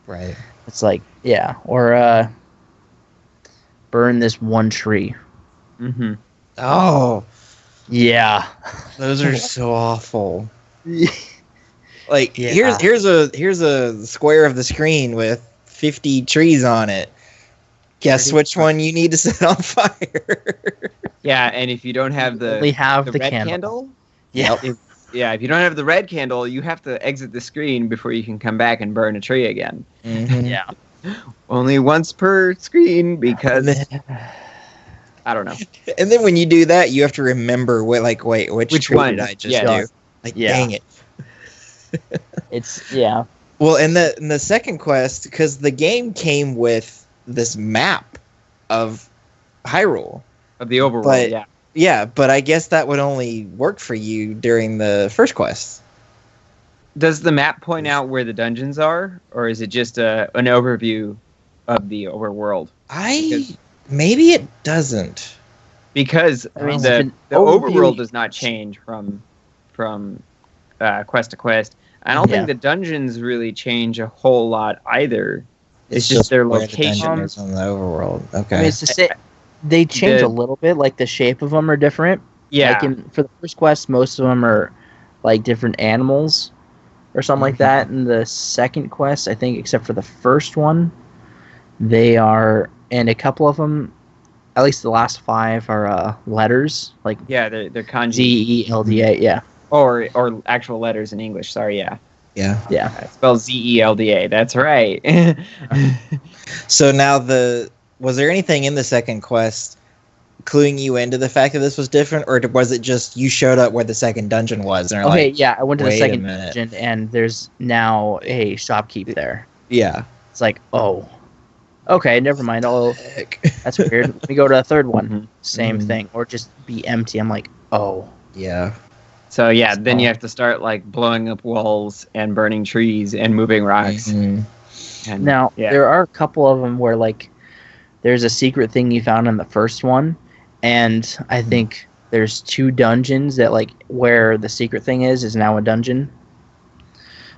Right. It's like, yeah, or burn this one tree. Mm-hmm. Oh, Yeah. those are so awful. Like, Yeah. here's a square of the screen with 50 trees on it. Guess which one you need to set on fire. Yeah, and if you don't have Only have the red candle. candle, Yeah. if you don't have the red candle, you have to exit the screen before you can come back and burn a tree again. Mhm. Yeah. Only once per screen, because I don't know. And then when you do that, you have to remember which Which tree one? did I just Yes. do? Like, Yeah. dang it. It's yeah. Well, in the second quest, because the game came with this map of Hyrule. Of the overworld, But- yeah. Yeah, but I guess that would only work for you during the first quest. Does the map point out where the dungeons are, or is it just an overview of the overworld? Maybe it doesn't. Because I mean, the it's an overworld overview- does not change from quest to quest. I don't Yeah. think the dungeons really change a whole lot either. It's just their where the dungeon location. is on the overworld. Okay. I mean, it's the same. They change The- a little bit. Like, the shape of them are different. Yeah, Like, for the first quest, most of them are like different animals or something like that. In the second quest, I think, except for the first one, they are, and a couple of them at least the last 5 are letters, like Yeah, they're kanji Zelda. Yeah, or actual letters in English. Sorry, yeah. Yeah. yeah. Spelled Zelda. That's right. So now was there anything in the second quest cluing you into the fact that this was different, or was it just you showed up where the second dungeon was and are Okay, like, yeah. I went to the wait a second minute. dungeon, and there's now a shopkeep there. yeah, It's like, oh, okay, never mind. Oh, heck. that's weird. Let me go to a third one. Mhm. Same Mhm. thing, or just be empty. I'm like, oh, yeah, So yeah, then you have to start like blowing up walls and burning trees and moving rocks. Mhm. And, Now, yeah. there are a couple of them where, like, there's a secret thing you found in the first one, and I think there's 2 dungeons that, like, where the secret thing is now a dungeon.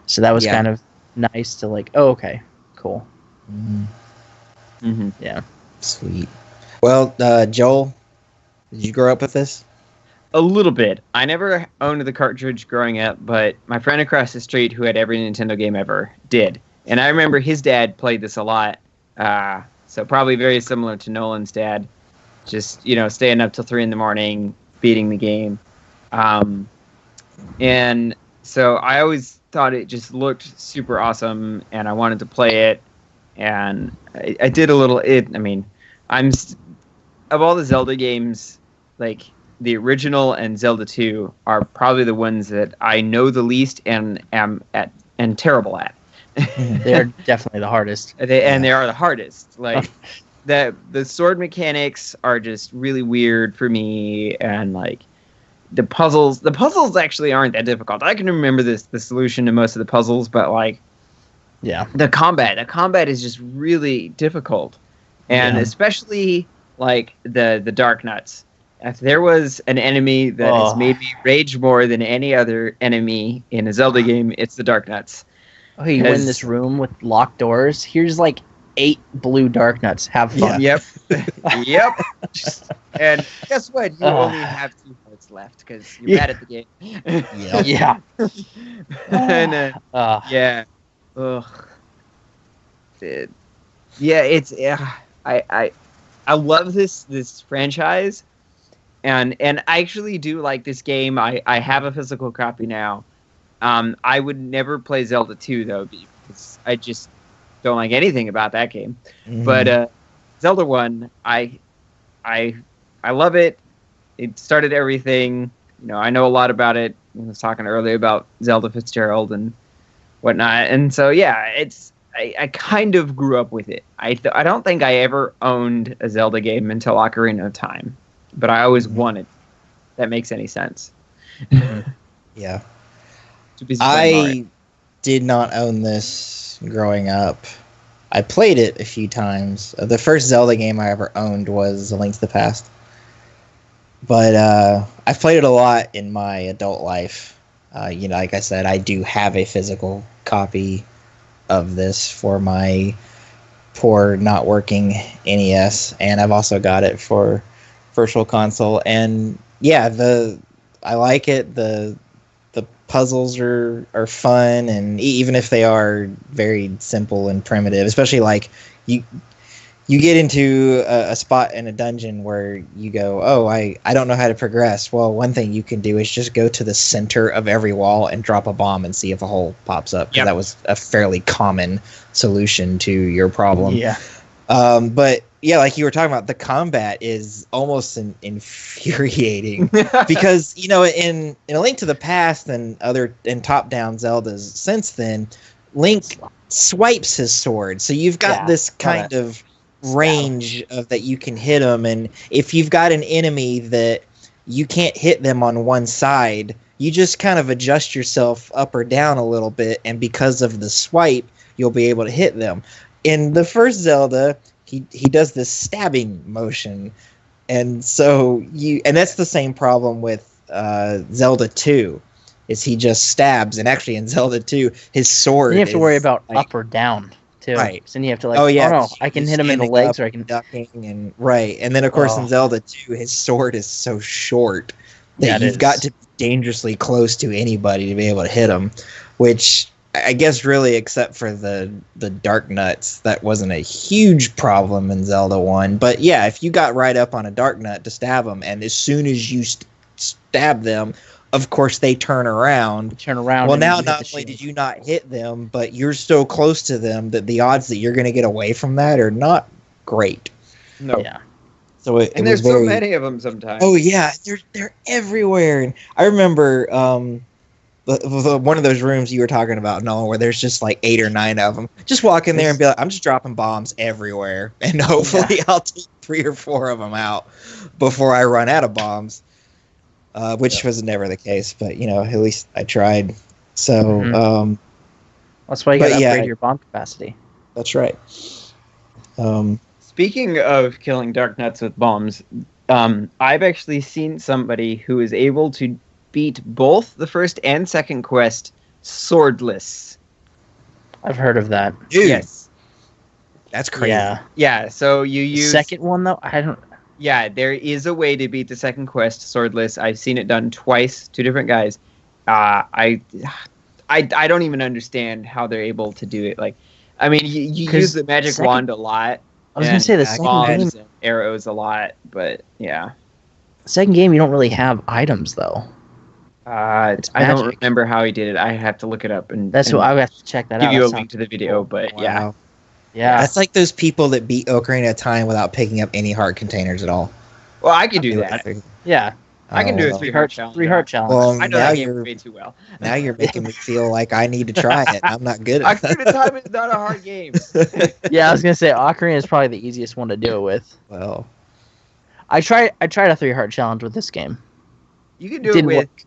So that was Yeah. kind of nice to, like, oh, okay, cool. Mhm. Mhm. Yeah. Sweet. Well, Joel, did you grow up with this? A little bit. I never owned the cartridge growing up, but my friend across the street who had every Nintendo game ever did. And I remember his dad played this a lot. So probably very similar to Nolan's dad. Just, staying up till 3 a.m, beating the game. And so I always thought it just looked super awesome, and I wanted to play it. And I did a little. Of all the Zelda games, like the original and Zelda 2 are probably the ones that I know the least and am terrible at. They're definitely the hardest. They are the hardest. Like the sword mechanics are just really weird for me, and like the puzzles actually aren't that difficult. I can remember the solution to most of the puzzles, but like Yeah. the combat is just really difficult, and Yeah. especially like the dark nuts. If there was an enemy that has made me rage more than any other enemy in a Zelda game, it's the dark nuts. Okay, you win Because- this room with locked doors. Here's like 8 blue dark nuts. Have fun. Yep. Yep. And guess what? You only have 2 hearts left because you're bad at the game. Yeah. Yeah. And, yeah. Ugh. It's I love this franchise, and I actually do like this game. I have a physical copy now. I would never play Zelda 2 though, because I just don't like anything about that game. Mhm. But Zelda 1, I love it. It started everything. I know a lot about it. I was talking earlier about Zelda Fitzgerald and whatnot, and so yeah, I kind of grew up with it. I don't think I ever owned a Zelda game until Ocarina of Time, but I always wanted. That makes any sense? Yeah. Too busy playing Mario. I did not own this growing up. I played it a few times. The first Zelda game I ever owned was A Link to the Past. But I've played it a lot in my adult life. Like I said, I do have a physical copy of this for my poor not working NES, and I've also got it for Virtual Console. And yeah, I like it. The puzzles are fun, and even if they are very simple and primitive, especially like you get into a spot in a dungeon where you go, oh, I don't know how to progress. Well, one thing you can do is just go to the center of every wall and drop a bomb and see if a hole pops up. 'Cause Yep. that was a fairly common solution to your problem. Yeah. But yeah, like you were talking about, the combat is almost infuriating because in A Link to the Past and top-down Zeldas since then, Link swipes his sword, so you've got this kind of range of that you can hit them, and if you've got an enemy that you can't hit them on one side, you just kind of adjust yourself up or down a little bit, and because of the swipe, you'll be able to hit them. In the first Zelda, he does this stabbing motion, and so and that's the same problem with Zelda 2, is he just stabs, and actually in Zelda 2, his sword. You have to worry about like, up or down too. Right. So then you have to like, I can he's hit him in the standing legs, up or I can. ducking and right, and then of course in Oh. Zelda 2, his sword is so short that Yeah, it you've got is. to be dangerously close to anybody to be able to hit him, which I guess really, except for the dark nuts, that wasn't a huge problem in Zelda 1. But yeah, if you got right up on a dark nut to stab them, and as soon as you stab them, of course they turn around. Well, and now you hit not the only shield. did you not hit them, but you're so close to them that the odds that you're going to get away from that are not great. No. Yeah. So it And was there's so very, many of them sometimes. Oh yeah, they're everywhere. And I remember one of those rooms you were talking about, Nolan, where there's just like 8 or 9 of them. Just walk in there and be like, I'm just dropping bombs everywhere, and hopefully I'll take 3 or 4 of them out before I run out of bombs. Which was never the case, but at least I tried. So Mhm. That's why you got to upgrade your bomb capacity. that's right. Speaking of killing dark nuts with bombs, I've actually seen somebody who is able to beat both the first and second quest swordless. I've heard of that. Dude, Yes. that's crazy. Yeah. Yeah, so you The use... second one though, I don't. Yeah, there is a way to beat the second quest swordless. I've seen it done twice, 2 different guys. I don't even understand how they're able to do it. Like, I mean, you 'Cause use the magic second- wand a lot. I was gonna say the second game. bombs and arrows a lot, but yeah. Second game, you don't really have items though. I don't magic. remember how he did it. I have to look it up and That's and what I would have to check that give out. you That a sounds link to the video. But yeah, Wow. Yeah. That's like those people that beat Ocarina of Time without picking up any heart containers at all. well, I could do that. Yeah. I can do a Oh, 3-heart challenge. 3-heart challenge. Well, I know now that game you're way too well. now you're making me feel like I need to try it. I'm not good at Ocarina of Time is not a hard game. Yeah, I was gonna say Ocarina is probably the easiest one to do it with. Well, I tried a 3-heart challenge with this game. You can do it Didn't with work.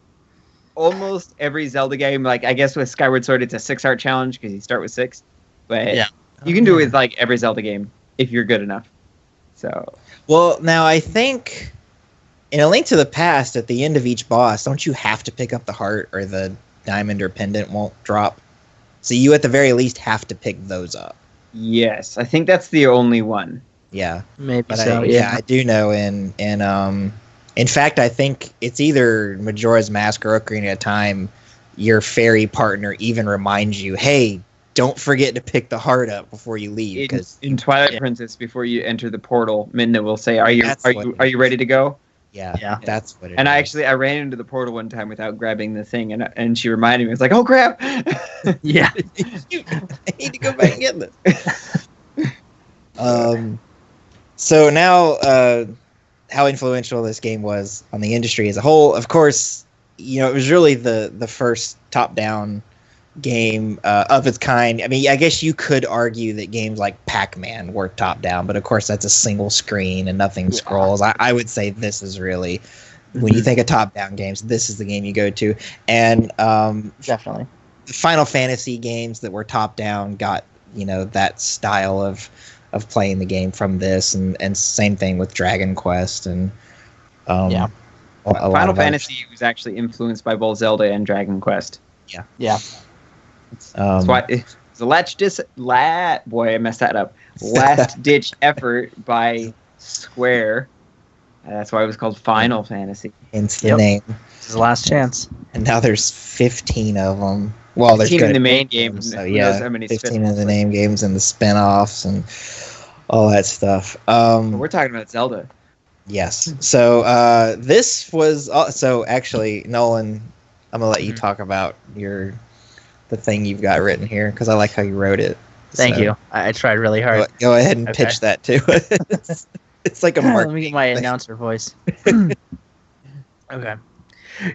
almost every Zelda game. Like, I guess with Skyward Sword, it's a 6-heart challenge because you start with 6. But Yeah. you can do it with like every Zelda game if you're good enough. So well, now I think in A Link to the Past, at the end of each boss, don't you have to pick up the heart or the diamond or pendant won't drop? So you at the very least have to pick those up. yes, I think that's the only one. Yeah. Maybe But so. I do know in fact I think it's either Majora's Mask or Ocarina of Time, your fairy partner even reminds you, hey, don't forget to pick the heart up before you leave, because In Twilight Princess, before you enter the portal, Midna will say, "Are you That's are what you it are you ready to go?" Yeah. that's what it And is. I ran into the portal one time without grabbing the thing, and she reminded me. I was like, "Oh crap!" Yeah. I need to go back and get this. So now, how influential this game was on the industry as a whole. Of course, it was really the first top-down game of its kind. I mean, I guess you could argue that games like Pac-Man were top-down, but of course that's a single screen and nothing Yeah. scrolls. I would say this is really, when you think of top-down games, this is the game you go to. And Definitely. the Final Fantasy games that were top-down got that style of playing the game from this, and same thing with Dragon Quest and Yeah. a lot Final of other Fantasy was actually influenced by both Zelda and Dragon Quest. Yeah. That's why it's a boy, I messed that up. Last ditch effort by Square. That's why it was called Final Fantasy. hence the Yep. name. This is the last chance. And now there's 15 of them. Well, there's 15 in gonna the be main game. them, So Who yeah, knows how many 15 in spin-offs, the like- name games and the spin-offs and all that stuff. But we're talking about Zelda. Yes. So this was so actually, Nolan, I'm gonna let you talk about the thing you've got written here because I like how you wrote it. Thank So, you. I tried really hard. Go ahead and Okay. pitch that too. It's like a Let me marketing get my thing. announcer voice. Okay.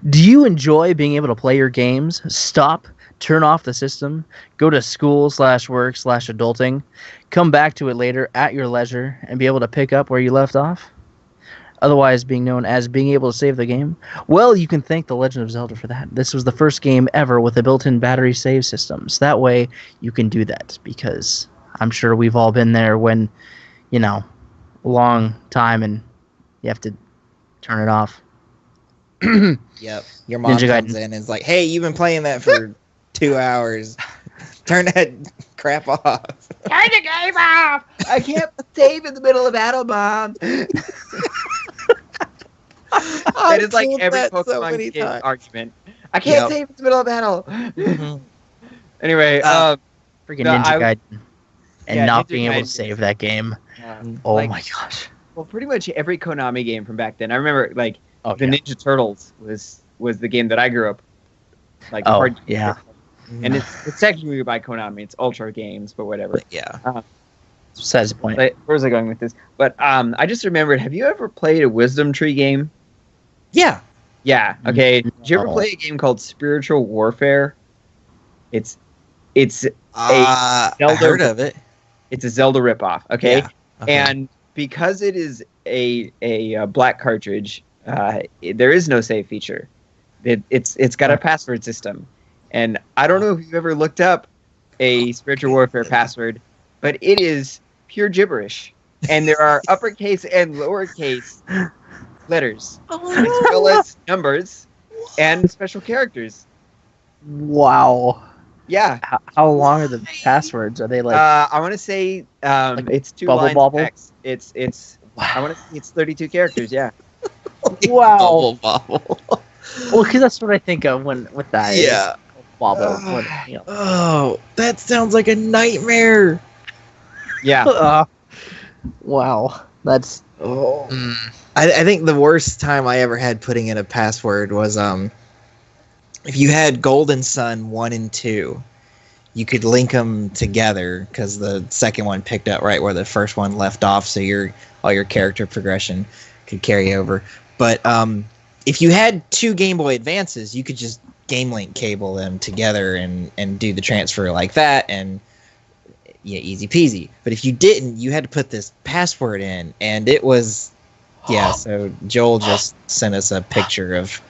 Do you enjoy being able to play your games, stop, turn off the system, go to school/work/adulting, come back to it later at your leisure, and be able to pick up where you left off? Otherwise being known as being able to save the game? Well, you can thank The Legend of Zelda for that. This was the first game ever with a built-in battery save system. So that way you can do that, because I'm sure we've all been there when, long time and you have to turn it off. Yep. Your mom Ninja comes Gaiden. in and is like, "Hey, you've been playing that for 2 hours. Turn that crap off." Turn the game off! I can't save in the middle of battle, Mom. That is like every Pokemon kid argument. I can't Yep. save in the middle of battle. Mhm. Anyway, Freaking No, Ninja I- Gaiden. And Yeah, not Ninja being able to Gaiden. save that game. Oh like, my gosh. well, pretty much every Konami game from back then. I remember like Oh, the yeah. Ninja Turtles was the game that I grew up. Like Oh, hard, yeah. and it's technically by Konami. It's Ultra Games, but whatever. Yeah. Besides the point. But where was I going with this? But I just remembered. Have you ever played a Wisdom Tree game? Yeah. Yeah. Okay. Did you ever No. play a game called Spiritual Warfare? It's I Zelda- heard of it. it's a Zelda ripoff. Okay. Yeah. Okay. And because it is a black cartridge, there is no save feature. It's got a password system, and I don't know if you've ever looked up a Spiritual Warfare password, but it is pure gibberish, and there are uppercase and lowercase letters, as well as numbers and special characters. Wow. Yeah. How long are the passwords? Are they like I want to say it's 2 Bubble lines Bobble? of text. It's I want to say it's 32 characters. Yeah. wow? Bubble bobble. Well, because that's what I think of when with that. Yeah. Bobble. When, you know. Oh, that sounds like a nightmare. Yeah. Wow. That's I think the worst time I ever had putting in a password was if you had Golden Sun 1 and 2, you could link them together because the second one picked up right where the first one left off, so all your character progression could carry over. But if you had 2 Game Boy Advances, you could just Game Link cable them together and do the transfer like that, and yeah, easy peasy. But if you didn't, you had to put this password in, and it was so Joel just sent us a picture of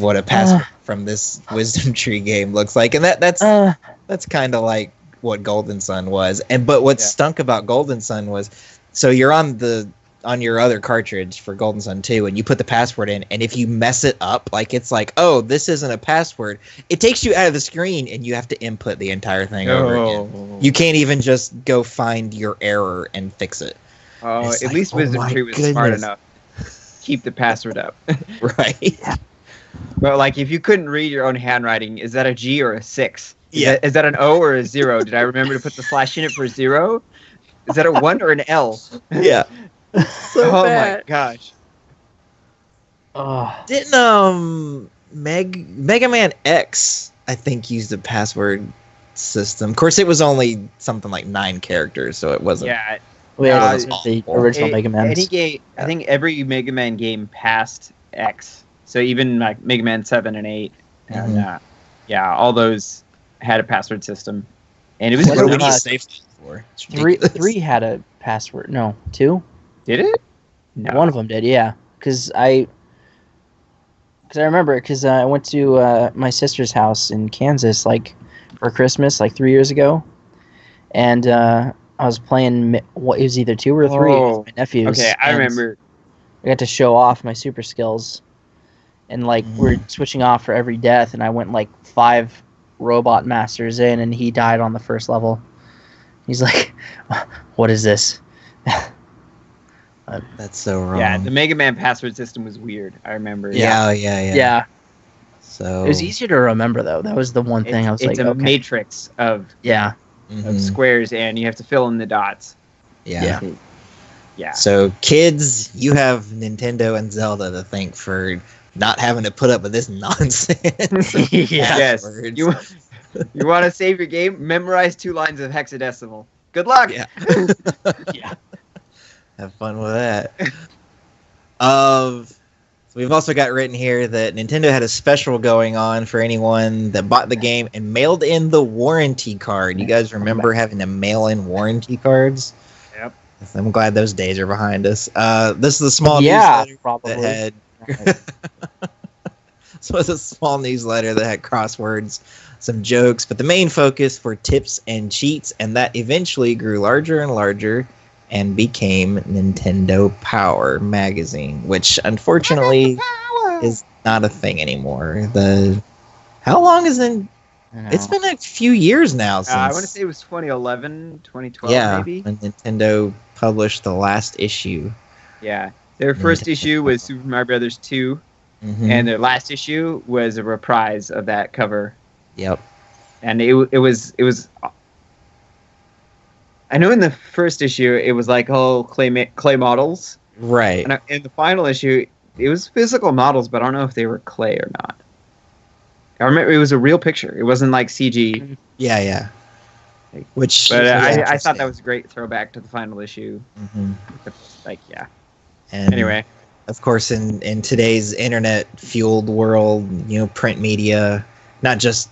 what a password from this Wisdom Tree game looks like, and that's kind of like what Golden Sun was. But what stunk about Golden Sun was, so you're on your other cartridge for Golden Sun 2, and you put the password in, and if you mess it up, like it's like, oh, this isn't a password, it takes you out of the screen, and you have to input the entire thing over again. You can't even just go find your error and fix it. Oh, It's at like, least oh Wisdom my Tree was smart goodness. enough. Keep the password up. Right? But like, if you couldn't read your own handwriting, is that a G or a 6? Yeah. Is that an O or a 0? Did I remember to put the slash in it for 0? Is that a 1 or an L? Yeah. Oh my gosh. Didn't Mega Man X, I think, used a password system. Of course, it was only something like 9 characters, so it wasn't. Yeah. we had Uh, the original Mega Man. Any game, I think every Mega Man game passed X. So even like Mega Man 7 and 8, and all those had a password system, and it was What What do do we we need need safe for? It's Three ridiculous. had a password. No, 2. Did it? No. One of them did. Yeah, because I remember because I went to my sister's house in Kansas like for Christmas like 3 years ago, and I was playing what it was either 2 or 3 Oh, with my nephews. Okay, I and remember. I got to show off my super skills, and like we're switching off for every death, and I went like 5 robot masters in, and he died on the first level. He's like, "What is this?" That's so wrong. Yeah, the Mega Man password system was weird. I remember. yeah. Yeah, So it was easier to remember though. That was the one thing I was it's like, a okay, matrix of yeah, Mhm. squares, and you have to fill in the dots. Yeah. Yeah. So kids, you have Nintendo and Zelda to thank for not having to put up with this nonsense. yeah. Yes. Passwords. You want to save your game? Memorize 2 lines of hexadecimal. Good luck. Yeah. Yeah. Have fun with that. So we've also got written here that Nintendo had a special going on for anyone that bought the game and mailed in the warranty card. You guys remember having to mail in warranty cards? Yep. I'm glad those days are behind us. This is a small Yeah, newsletter probably. that had so it's a small newsletter that had crosswords, some jokes, but the main focus were tips and cheats, and that eventually grew larger and larger and became Nintendo Power magazine, which unfortunately is not a thing anymore. How long is it? It's been a few years now since I want to say it was 2011, 2012, yeah, maybe. when Nintendo published the last issue. Yeah. Their first Nintendo. issue was Super Mario Brothers 2, Mhm. and their last issue was a reprise of that cover. Yep. and it was. I know in the first issue it was like clay models, Right. and in the final issue it was physical models, but I don't know if they were clay or not. I remember it was a real picture. It wasn't like CG. Yeah, yeah. Which, But is I thought interesting. that was a great throwback to the final issue. Mhm. Like, yeah. And Anyway, of course, in today's internet-fueled world, print media, not just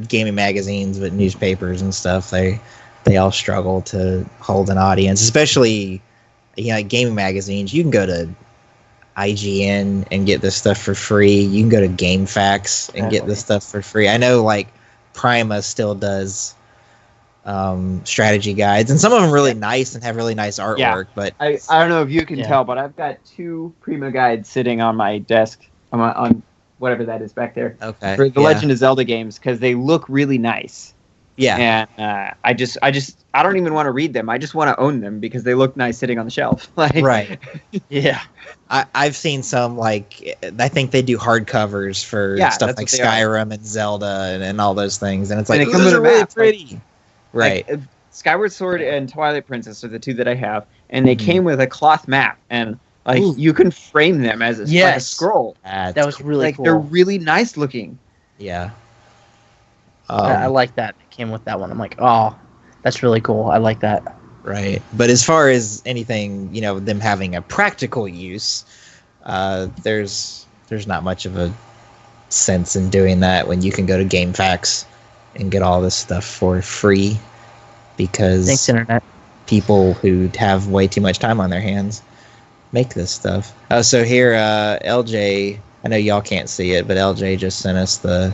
gaming magazines, but newspapers and stuff, they all struggle to hold an audience, especially like gaming magazines. You can go to IGN and get this stuff for free. You can go to GameFAQs and get this stuff for free. I know like Prima still does strategy guides, and some of them really nice and have really nice artwork. Yeah. But I don't know if you can Yeah. tell, but I've got 2 Prima guides sitting on my desk on whatever that is back there okay, for the yeah. Legend of Zelda games because they look really nice. Yeah, And I don't even want to read them. I just want to own them because they look nice sitting on the shelf. Like, right. Yeah. I've seen some, like, I think they do hardcovers for Yeah, stuff that's like what they are. Skyrim and Zelda and all those things, and it's like, And they "Ooh, come those with are a really map, like- pretty. Right. Like, Skyward Sword and Twilight Princess are the 2 that I have, and they Mhm. came with a cloth map, and like Ooh. you can frame them as like a Yes. scroll. That's That was cool. really Like cool. they're really nice looking. Yeah. I like that. It came with that one. I'm like, oh, that's really cool. I like that. Right. But as far as anything, them having a practical use, there's not much of a sense in doing that when you can go to GameFAQs and get all this stuff for free because Thanks, internet. people who have way too much time on their hands make this stuff. So here, LJ, I know y'all can't see it, but LJ just sent us the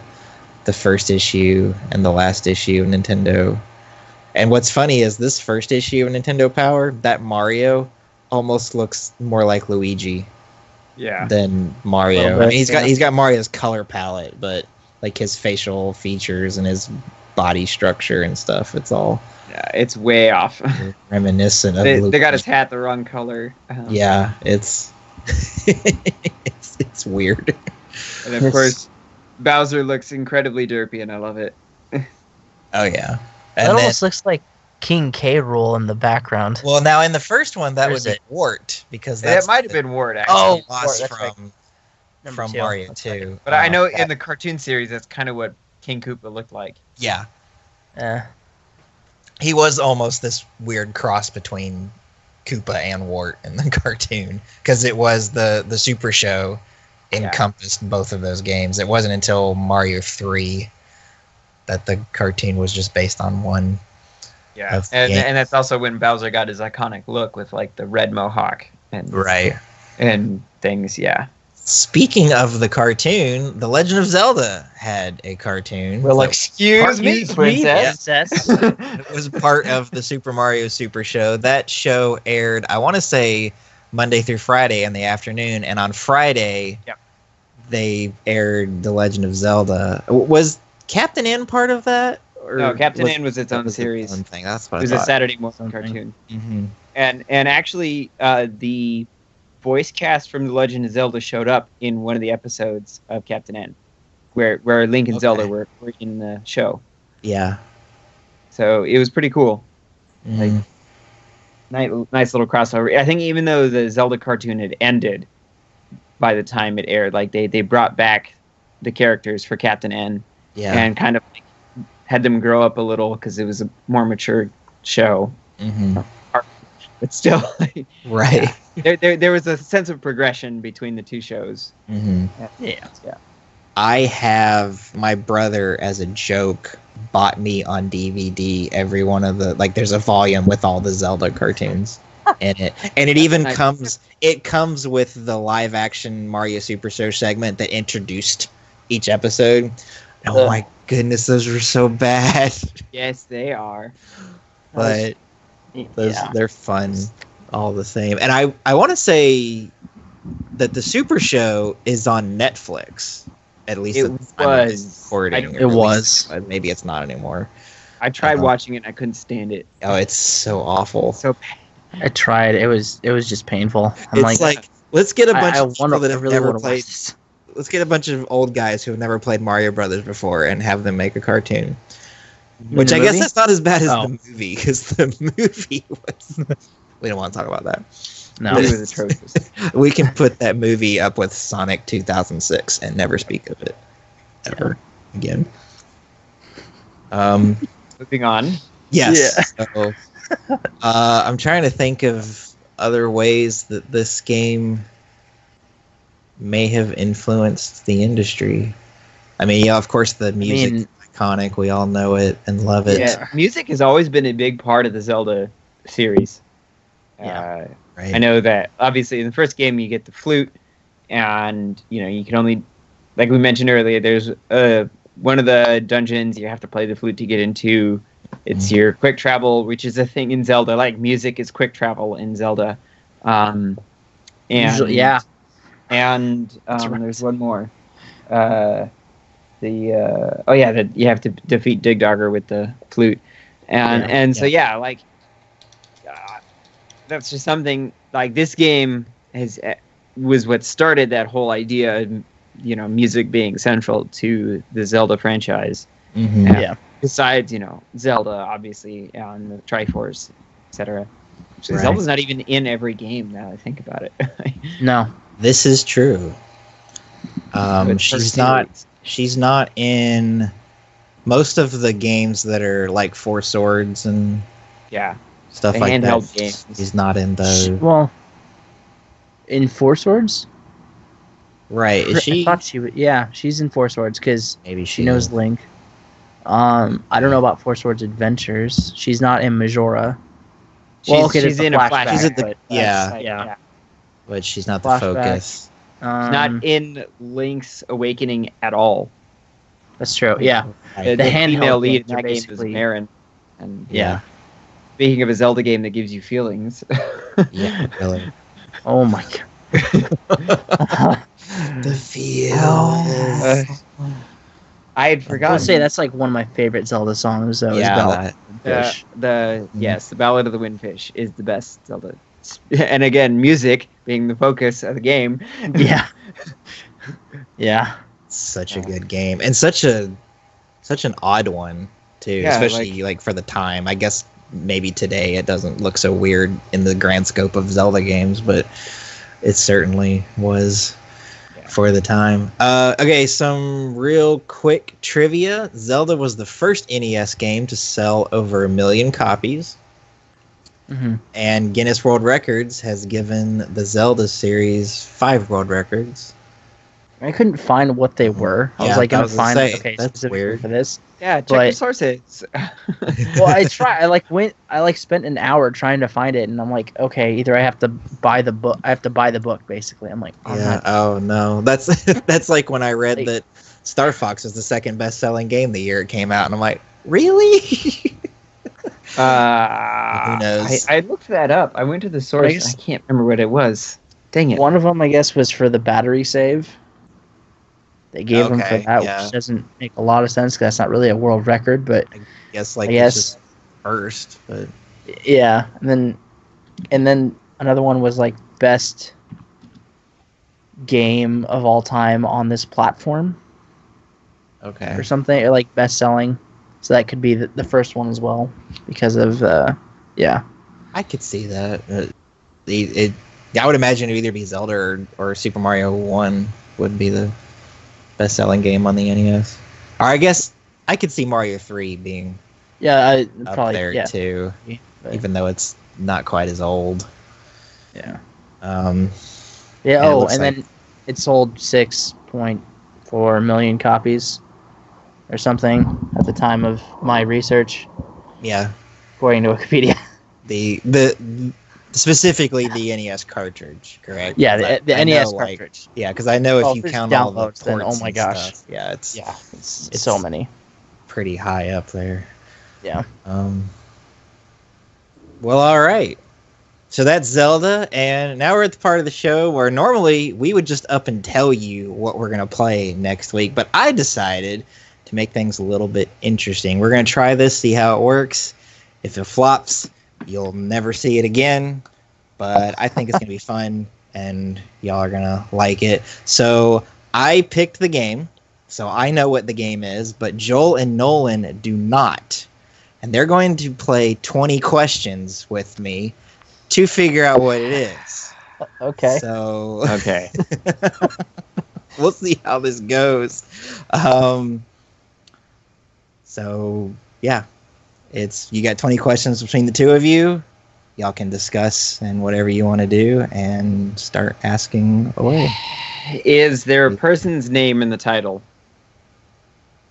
first issue and the last issue of Nintendo. And what's funny is this first issue of Nintendo Power, that Mario almost looks more like Luigi Yeah. than Mario. Little I bit, mean, yeah. he's got Mario's color palette, but like his facial features and his body structure and stuff, it's all Yeah, it's way off. reminiscent of They Luigi. got his hat the wrong color. Yeah, it's it's weird. And of course, Bowser looks incredibly derpy, and I love it. Oh yeah. That And then, almost looks like King K. Rool in the background. well, now in the first one that Where's would be it? Wart because It that's might have been Ward, actually. Oh, lost Wart, that's right. Number from 2. Mario That's right. 2. But I know that- in the cartoon series, that's kind of what King Koopa looked like. yeah, Eh. he was almost this weird cross between Koopa and Wart in the cartoon because it was the Super Show encompassed both of those games. It wasn't until Mario 3 that the cartoon was just based on one. Yeah, Of and games. and that's also when Bowser got his iconic look with like the red mohawk and and things. Yeah, Speaking of the cartoon, The Legend of Zelda had a cartoon. well, that excuse me, princess. Princess. it was part of the Super Mario Super Show. That show aired, I want to say, Monday through Friday in the afternoon, and on Friday, Yep. they aired The Legend of Zelda. Was Captain N part of that? Or No, Captain N was its that own was series. own thing. That's what It was I a thought. Saturday morning Something. cartoon, Mhm. and actually, the voice cast from The Legend of Zelda showed up in one of the episodes of Captain N, where Link and Zelda Okay. were in the show. Yeah. So it was pretty cool. Mhm. Nice little crossover. I think even though the Zelda cartoon had ended by the time it aired, like they brought back the characters for Captain N Yeah. and kind of had them grow up a little because it was a more mature show. Mhm. But still, Right. there was a sense of progression between the two shows. Mhm. Yeah. I have my brother, as a joke, bought me on DVD every one of the, like, there's a volume with all the Zelda cartoons in it, and it even Nice. comes with the live action Mario Super Show segment that introduced each episode. Oh Ugh. my goodness, those were so bad, Yes, they are. but those Yeah. they're fun all the same. And I want to say that the Super Show is on Netflix. At least It at the time of this was. recording. I- or It at least was. maybe it's not anymore. I tried Uh-huh. watching it and I couldn't stand it. Oh, it's so awful. So I tried. It was just painful. I'm It's like, let's get a bunch of people that have never wanna played. watch this. Let's get a bunch of old guys who have never played Mario Brothers before and have them make a cartoon. Which the I guess movie? that's not as bad as Oh. the movie, because the movie was. We don't want to talk about that. No. It was atrocious. We can put that movie up with Sonic 2006 and never speak of it ever again. Moving on. Yes. So, I'm trying to think of other ways that this game may have influenced the industry. I mean, yeah, of course, the music is iconic. We all know it and love it. Yeah, music has always been a big part of the Zelda series. Yeah. Right. I know that obviously in the first game you get the flute, and you can only, like we mentioned earlier, there's one of the dungeons you have to play the flute to get into. It's your quick travel, which is a thing in Zelda. Like music is quick travel in Zelda. And Usually, yeah. And right. there's one more. That you have to defeat Dig Dogger with the flute, so that's just something like this game was what started that whole idea of music being central to the Zelda franchise. Mm-hmm. And Yeah. besides Zelda obviously and the Triforce, etc. Right. Zelda's not even in every game now I think about it. No. This is true. With She's her not. series. She's not in most of the games that are like Four Swords and Yeah. stuff The like that. handheld games. She's not in those. Well, in Four Swords? Right? Is I she? thought she would. Yeah, she's in Four Swords because Maybe she knows Link. I don't know about Four Swords Adventures. She's not in Majora. Well, okay, she's that's a in a flashback, flashback. She's at the- but yeah. that's, Yeah. But she's not the Flashback. focus. not in Link's Awakening at all. That's true. Yeah. The handheld female lead games in are that game is basically- Marin. And Yeah. speaking of a Zelda game that gives you feelings, Yeah, really. Oh my god. The feel. I had I forgotten. would say that's like one of my favorite Zelda songs. Though. Yeah, is Ballad that- the Ballad of the Windfish is the best Zelda. And again, music being the focus of the game. Yeah. Yeah. Such a good game, and such an odd one too, Yeah, especially like for the time. I guess maybe today it doesn't look so weird in the grand scope of Zelda games, but it certainly was for the time. Okay, some real quick trivia. Zelda was the first NES game to sell over 1 million copies, Hmm. and Guinness World Records has given the Zelda series 5 world records. I couldn't find what they were. I was Yeah, like I gonna was gonna find say, okay that's specifically weird. for this. Yeah, check But- your sources. Well, I tried. I spent an hour trying to find it, and I'm like, okay, either I have to buy the book. I have to buy the book, basically. I'm like, I'm Yeah. not. Oh no. That's that's like when I read Like- that Star Fox was the second best-selling game the year it came out, and I'm like, really? Who knows? I looked that up. I went to the source. guess- I can't remember what it was. Dang it. One of them, I guess, was for the battery save. They gave them for Okay, that, yeah. which doesn't make a lot of sense because that's not really a world record. But guess like I it's guess just first, but yeah, and then another one was like best game of all time on this platform okay. or something, or like best selling. So that could be the first one as well because of yeah. I could see that. I would imagine it would either be Zelda or Super Mario 1 would be the best-selling game on the NES. Or I guess I could see Mario 3 being Yeah, up probably there yeah. too, But, even though it's not quite as old. yeah. Um, Yeah. And it Oh, looks and like- then it sold 6.4 million copies or something at the time of my research, yeah, according to Wikipedia. the specifically the NES cartridge, correct? Yeah, 'Cause the I know, NES like- cartridge. yeah, because I know Oh, if you if it's count all the downloads, then, ports oh my and gosh. stuff, yeah, it's Yeah, it's It's- so many. pretty high up there. Yeah. Well, all right. So that's Zelda, and now we're at the part of the show where normally we would just up and tell you what we're going to play next week, but I decided to make things a little bit interesting. We're going to try this, see how it works. If it flops, you'll never see it again, but I think it's going to be fun, and y'all are going to like it. So I picked the game, So I know what the game is, but Joel and Nolan do not. And they're going to play 20 questions with me to figure out what it is. Okay. So Okay. we'll see how this goes. So yeah, you got 20 questions between the two of you. Y'all can discuss and whatever you want to do and start asking away. Is there a person's name in the title?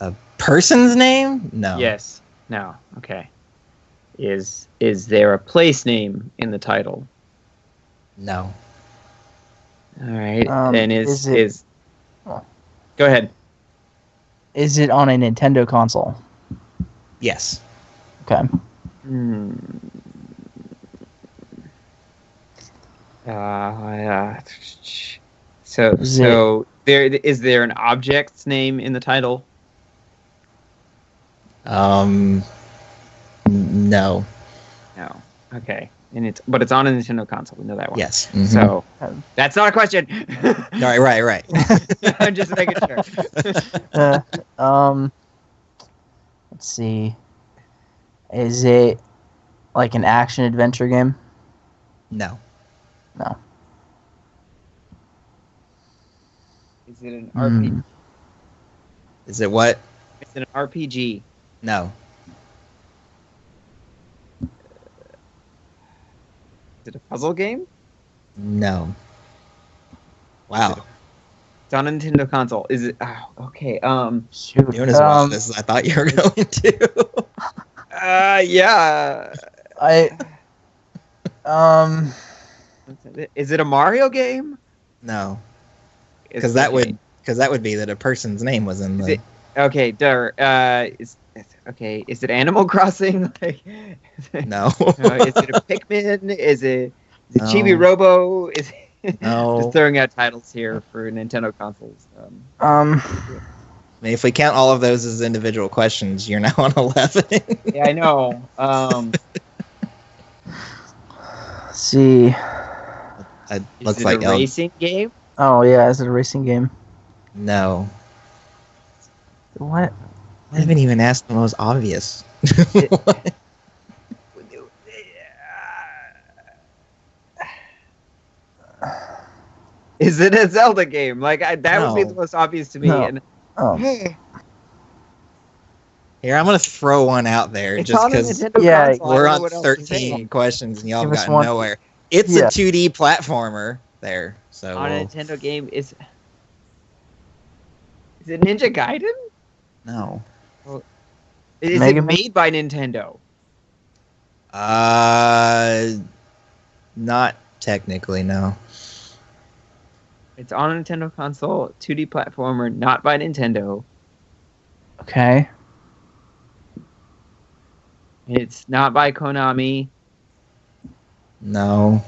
A person's name? No. Yes. No. Okay. Is there a place name in the title? No. All right. Is it- Go ahead. Is it on a Nintendo console? Yes. Okay. So is there an object's name in the title? No. No. Okay. But it's on a Nintendo console. We know that one. Yes. So that's not a question. Right. I'm just making sure. Let's see. Is it like an action adventure game? No. No. Is it an RPG? Is it what? Is it an RPG? No. Is it a puzzle game? No. Wow. It's on a Nintendo console. Is it? Oh, okay. Shoot. Doing as well as I thought you were going to. Yeah. Is it a Mario game? No. Because that would be that a person's name was in the. Okay, okay. Is it Animal Crossing? No. Is it a Pikmin? Is it No. Chibi Robo? Is No. just throwing out titles here for Nintendo consoles. I mean, if we count all of those as individual questions, you're now on 11. Yeah, I know. Let's see. It Is looks it like a racing game? Oh yeah, is it a racing game? No. What? I haven't even asked the most obvious. Is it a Zelda game? Like that would be No. the most obvious to me. No. And Oh. Here, I'm gonna throw one out there it's just on a because Nintendo Yeah, console. I we're don't know on what else to say. 13 questions and y'all Give have us gotten one. nowhere. It's Yeah. a 2D platformer there. So On a Nintendo game is it Ninja Gaiden? no. Is Mega it Man? made by Nintendo? Not technically, no. It's on a Nintendo console, 2D platformer, not by Nintendo. Okay. It's not by Konami. No.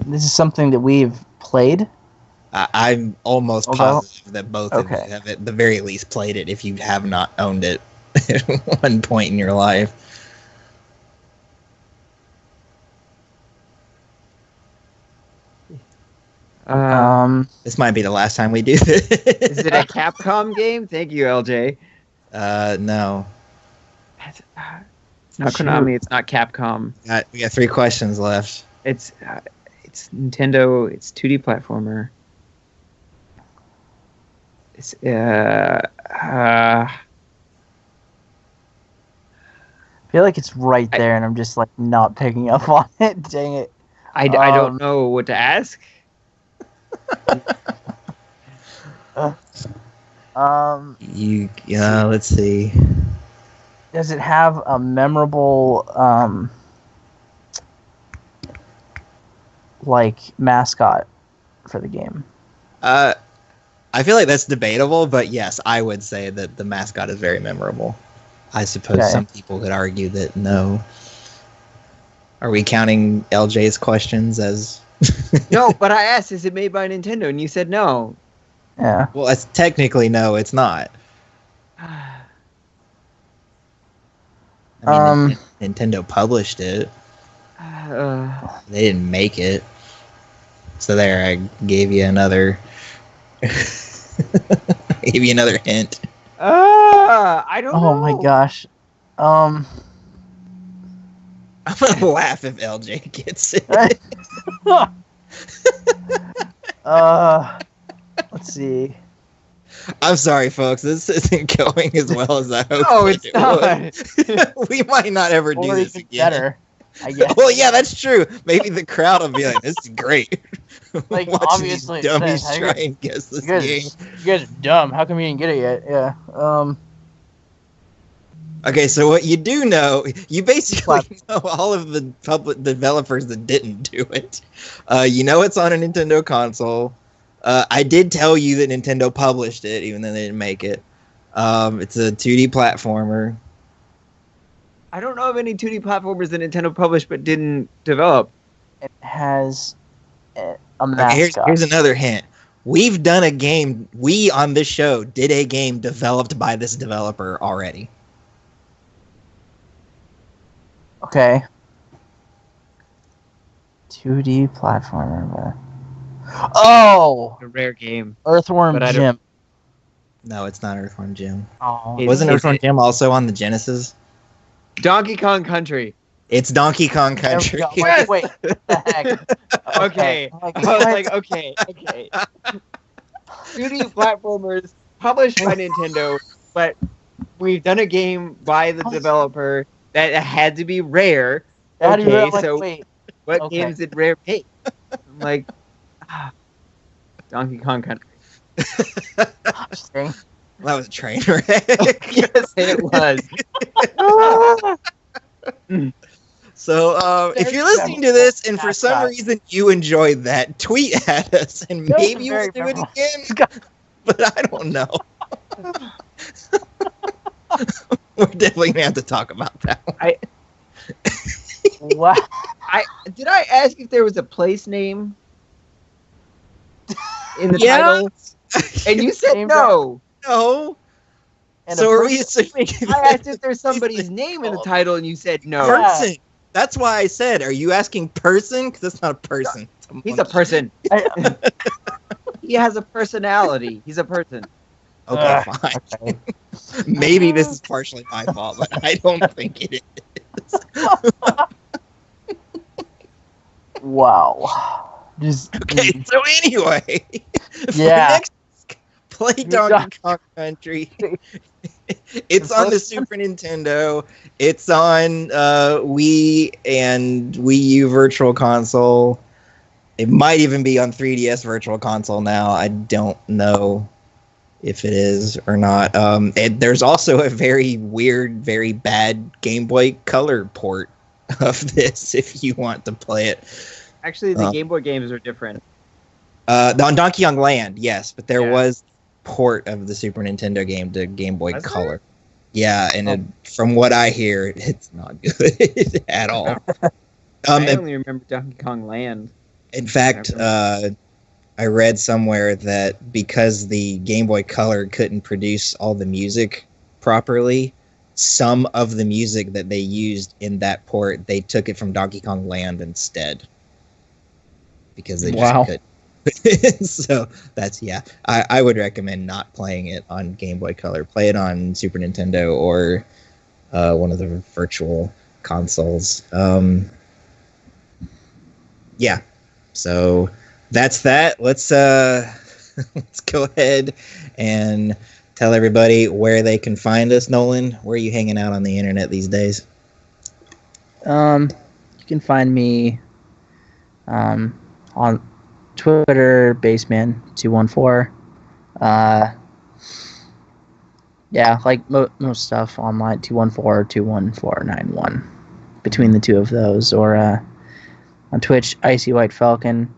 This is something that we've played. I'm almost Although- positive that both of Okay. you have at the very least played it if you have not owned it at one point in your life. This might be the last time we do this. Is it a Capcom game? Thank you, LJ. No. It's not Shoot. Konami. It's not Capcom. We got 3 questions left. It's Nintendo. It's 2D platformer. It's I feel like it's right there, and I'm just like not picking up on it. Dang it. I don't know what to ask. Let's see. Does it have a memorable like mascot for the game? I feel like that's debatable, but yes, I would say that the mascot is very memorable. I suppose Okay. some people could argue that no. Are we counting LJ's questions as? No, but I asked, is it made by Nintendo? And you said no. Yeah. Well, it's technically no, it's not. I mean, Nintendo published it. They didn't make it. So there, I gave you another Give you another hint. I don't know. Oh my gosh. I'm gonna laugh if LJ gets it. Let's see. I'm sorry, folks. This isn't going as well as I hoped. No, it's would. We might not ever do Or this even again. better, I guess. Well, yeah, that's true. Maybe the crowd will be like, "This is great." Like, Watching obviously these it dummies says, try and guess this game. You guys are dumb. How come you didn't get it yet? Yeah. Okay, so what you do know, you basically know all of the public developers that didn't do it. You know it's on a Nintendo console. I did tell you that Nintendo published it, even though they didn't make it. It's a 2D platformer. I don't know of any 2D platformers that Nintendo published but didn't develop. It has a Okay, mascot. here's another hint. We've done a game. We on this show did a game developed by this developer already. Okay. 2D platformer. Oh! A rare game. Earthworm But I don't- Jim. No, it's not Earthworm Jim. Oh. Wasn't Is Earthworm it- Jim also on the Genesis? Donkey Kong Country. It's Donkey Kong There we Country. go. Yes! Wait, what the heck? Okay. I'm like, I was what? like, okay. 2D platformers published by Nintendo, but we've done a game by the developer that had to be rare. How do you Okay, like, so wait. what okay. games did Rare make? I'm like, Donkey Kong Country. Interesting. That was a train wreck. Yes, it was. So, if you're listening to this and for some reason you enjoyed that, tweet at us and That was maybe very we'll do it memorable. again. But I don't know. We're definitely gonna have to talk about that one. Wow. Did I ask if there was a place name in the Yeah. title? And you said Name no. No. And So a are we assuming I asked if there's somebody's name in the title, and you said no. person? That's why I said, are you asking person? Because that's not a person. It's He's a person. I- He has a personality. He's a person. Okay, fine. okay. Maybe this is partially my fault, but I don't think it is. Wow. Just Okay, so anyway, for Yeah. next week, play Donkey Kong Country. It's on the Super Nintendo. It's on Wii and Wii U Virtual Console. It might even be on 3DS Virtual Console now. I don't know if it is or not. And there's also a very weird, very bad Game Boy Color port of this if you want to play it. Actually, the Game Boy games are different. On Donkey Kong Land, yes, but there Yeah. was port of the Super Nintendo game to Game Boy Was there? Color. Yeah, and from what I hear, it's not good at all. I And only remember Donkey Kong Land. in fact, I read somewhere that because the Game Boy Color couldn't produce all the music properly, some of the music that they used in that port, they took it from Donkey Kong Land instead. Because they just Wow. couldn't. So that's, yeah. I would recommend not playing it on Game Boy Color. Play it on Super Nintendo or one of the virtual consoles. Yeah. So that's that. Let's let's go ahead and tell everybody where they can find us. Nolan, where are you hanging out on the internet these days? You can find me on Twitter, Baseman214. Yeah, like most stuff online, 214-21491. Between the two of those, or on Twitch, Icy White Falcon.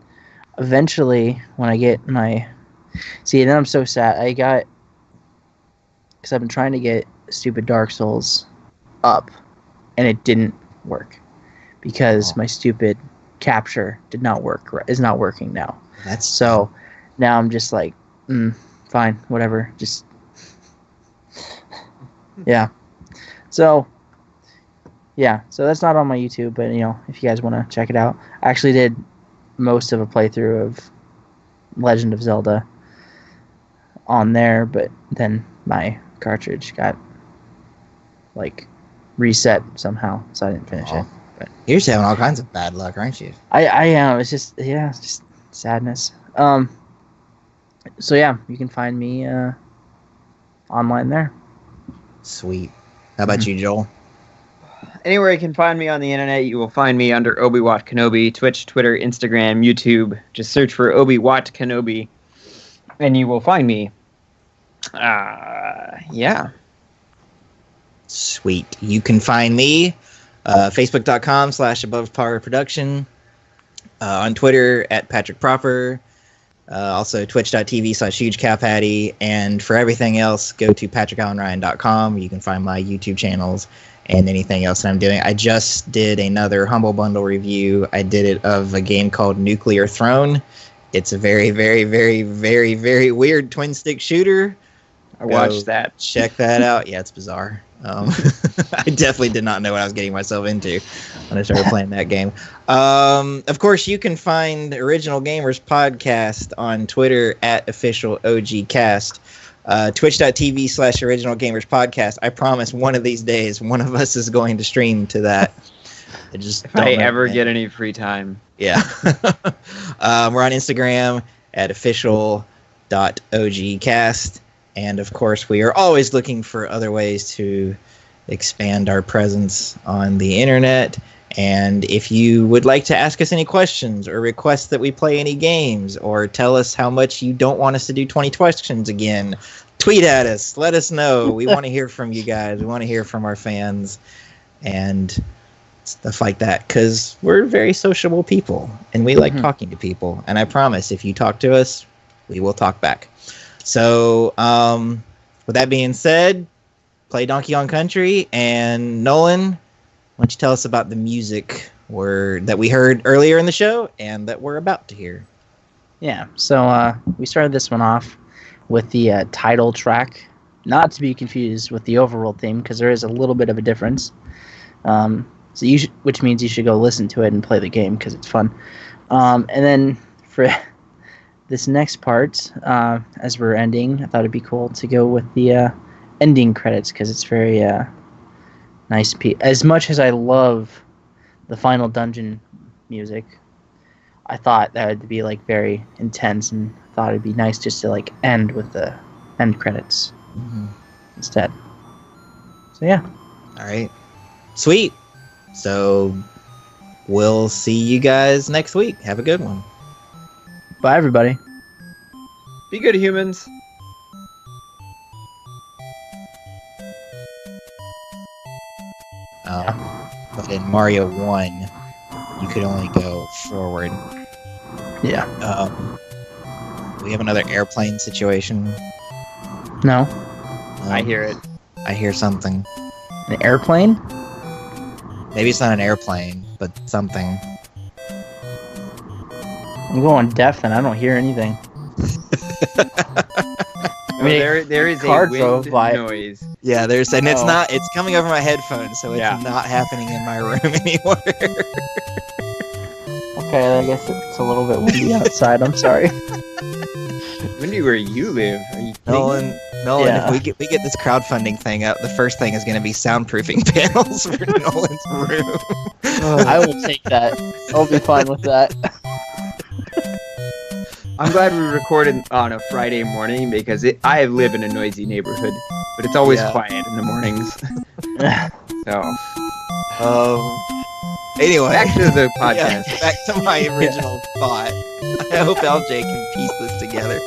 Eventually, when I get my... See, then I'm so sad. Because I've been trying to get stupid Dark Souls up, and it didn't work. Because my stupid capture did not work. Is not working now. That's So now I'm just like, fine, whatever. Just yeah. So yeah, so that's not on my YouTube, but if you guys want to check it out, I actually did most of a playthrough of Legend of Zelda. on there, but then my cartridge got like reset somehow, so I didn't finish it. But You're just having all kinds of bad luck, aren't you? I am. It's just sadness. So yeah, you can find me online there. Sweet. How about you, Joel? Anywhere you can find me on the internet, you will find me under Obi-Wat Kenobi, Twitch, Twitter, Instagram, YouTube. Just search for Obi-Wat Kenobi, and you will find me. Yeah. Sweet. You can find me facebook.com/AboveParProduction, on Twitter at Patrick Proper, also twitch.tv/HugeCowPatty, and for everything else, go to PatrickAllenRyan.com. You can find my YouTube channels and anything else that I'm doing. I just did another Humble Bundle review. I did it of a game called Nuclear Throne. It's a very, very, very, very, very weird twin-stick shooter. I watched that. Check that out. Yeah, it's bizarre. I definitely did not know what I was getting myself into when I started playing that game. Of course, you can find Original Gamers Podcast on Twitter at officialogcast. Twitch.tv/Original Gamers Podcast. I promise one of these days, one of us is going to stream to that. If I ever get any free time. Yeah. We're on Instagram at official.ogcast. And of course, we are always looking for other ways to expand our presence on the internet. And if you would like to ask us any questions or request that we play any games or tell us how much you don't want us to do 20 questions again, tweet at us. Let us know. We want to hear from you guys. We want to hear from our fans and stuff like that, because we're very sociable people and we like talking to people. And I promise, if you talk to us, we will talk back. So with that being said, play Donkey Kong Country. And Nolan, why don't you tell us about the music that we heard earlier in the show and that we're about to hear? Yeah, so we started this one off with the title track, not to be confused with the overworld theme, because there is a little bit of a difference. Which means you should go listen to it and play the game because it's fun. And then for this next part, as we're ending, I thought it'd be cool to go with the ending credits because it's very nice. As much as I love the final dungeon music, I thought that would be like very intense, and thought it'd be nice just to like end with the end credits instead. So yeah. All right. Sweet. So we'll see you guys next week. Have a good one. Bye, everybody. Be good, humans. But in Mario 1, you could only go forward. Yeah. We have another airplane situation. No. I hear it. I hear something. An airplane? Maybe it's not an airplane, but something. I'm going deaf and I don't hear anything. There is a wind noise. Yeah, it's not. It's coming over my headphones, so it's Yeah. not happening in my room anymore. Okay, I guess it's a little bit windy outside. I'm sorry. Windy where you live. Are you Nolan, Yeah. if we get this crowdfunding thing up, the first thing is going to be soundproofing panels for Nolan's room. I will take that. I'll be fine with that. I'm glad we recorded on a Friday morning because I live in a noisy neighborhood, but it's always Yeah. quiet in the mornings. So Anyway, back to the yeah, podcast. back to my original thought. I hope LJ can piece this together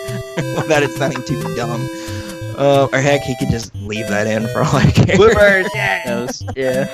without it sounding too dumb. Or heck, he could just leave that in for all I care. Bloopers, yeah. Yeah.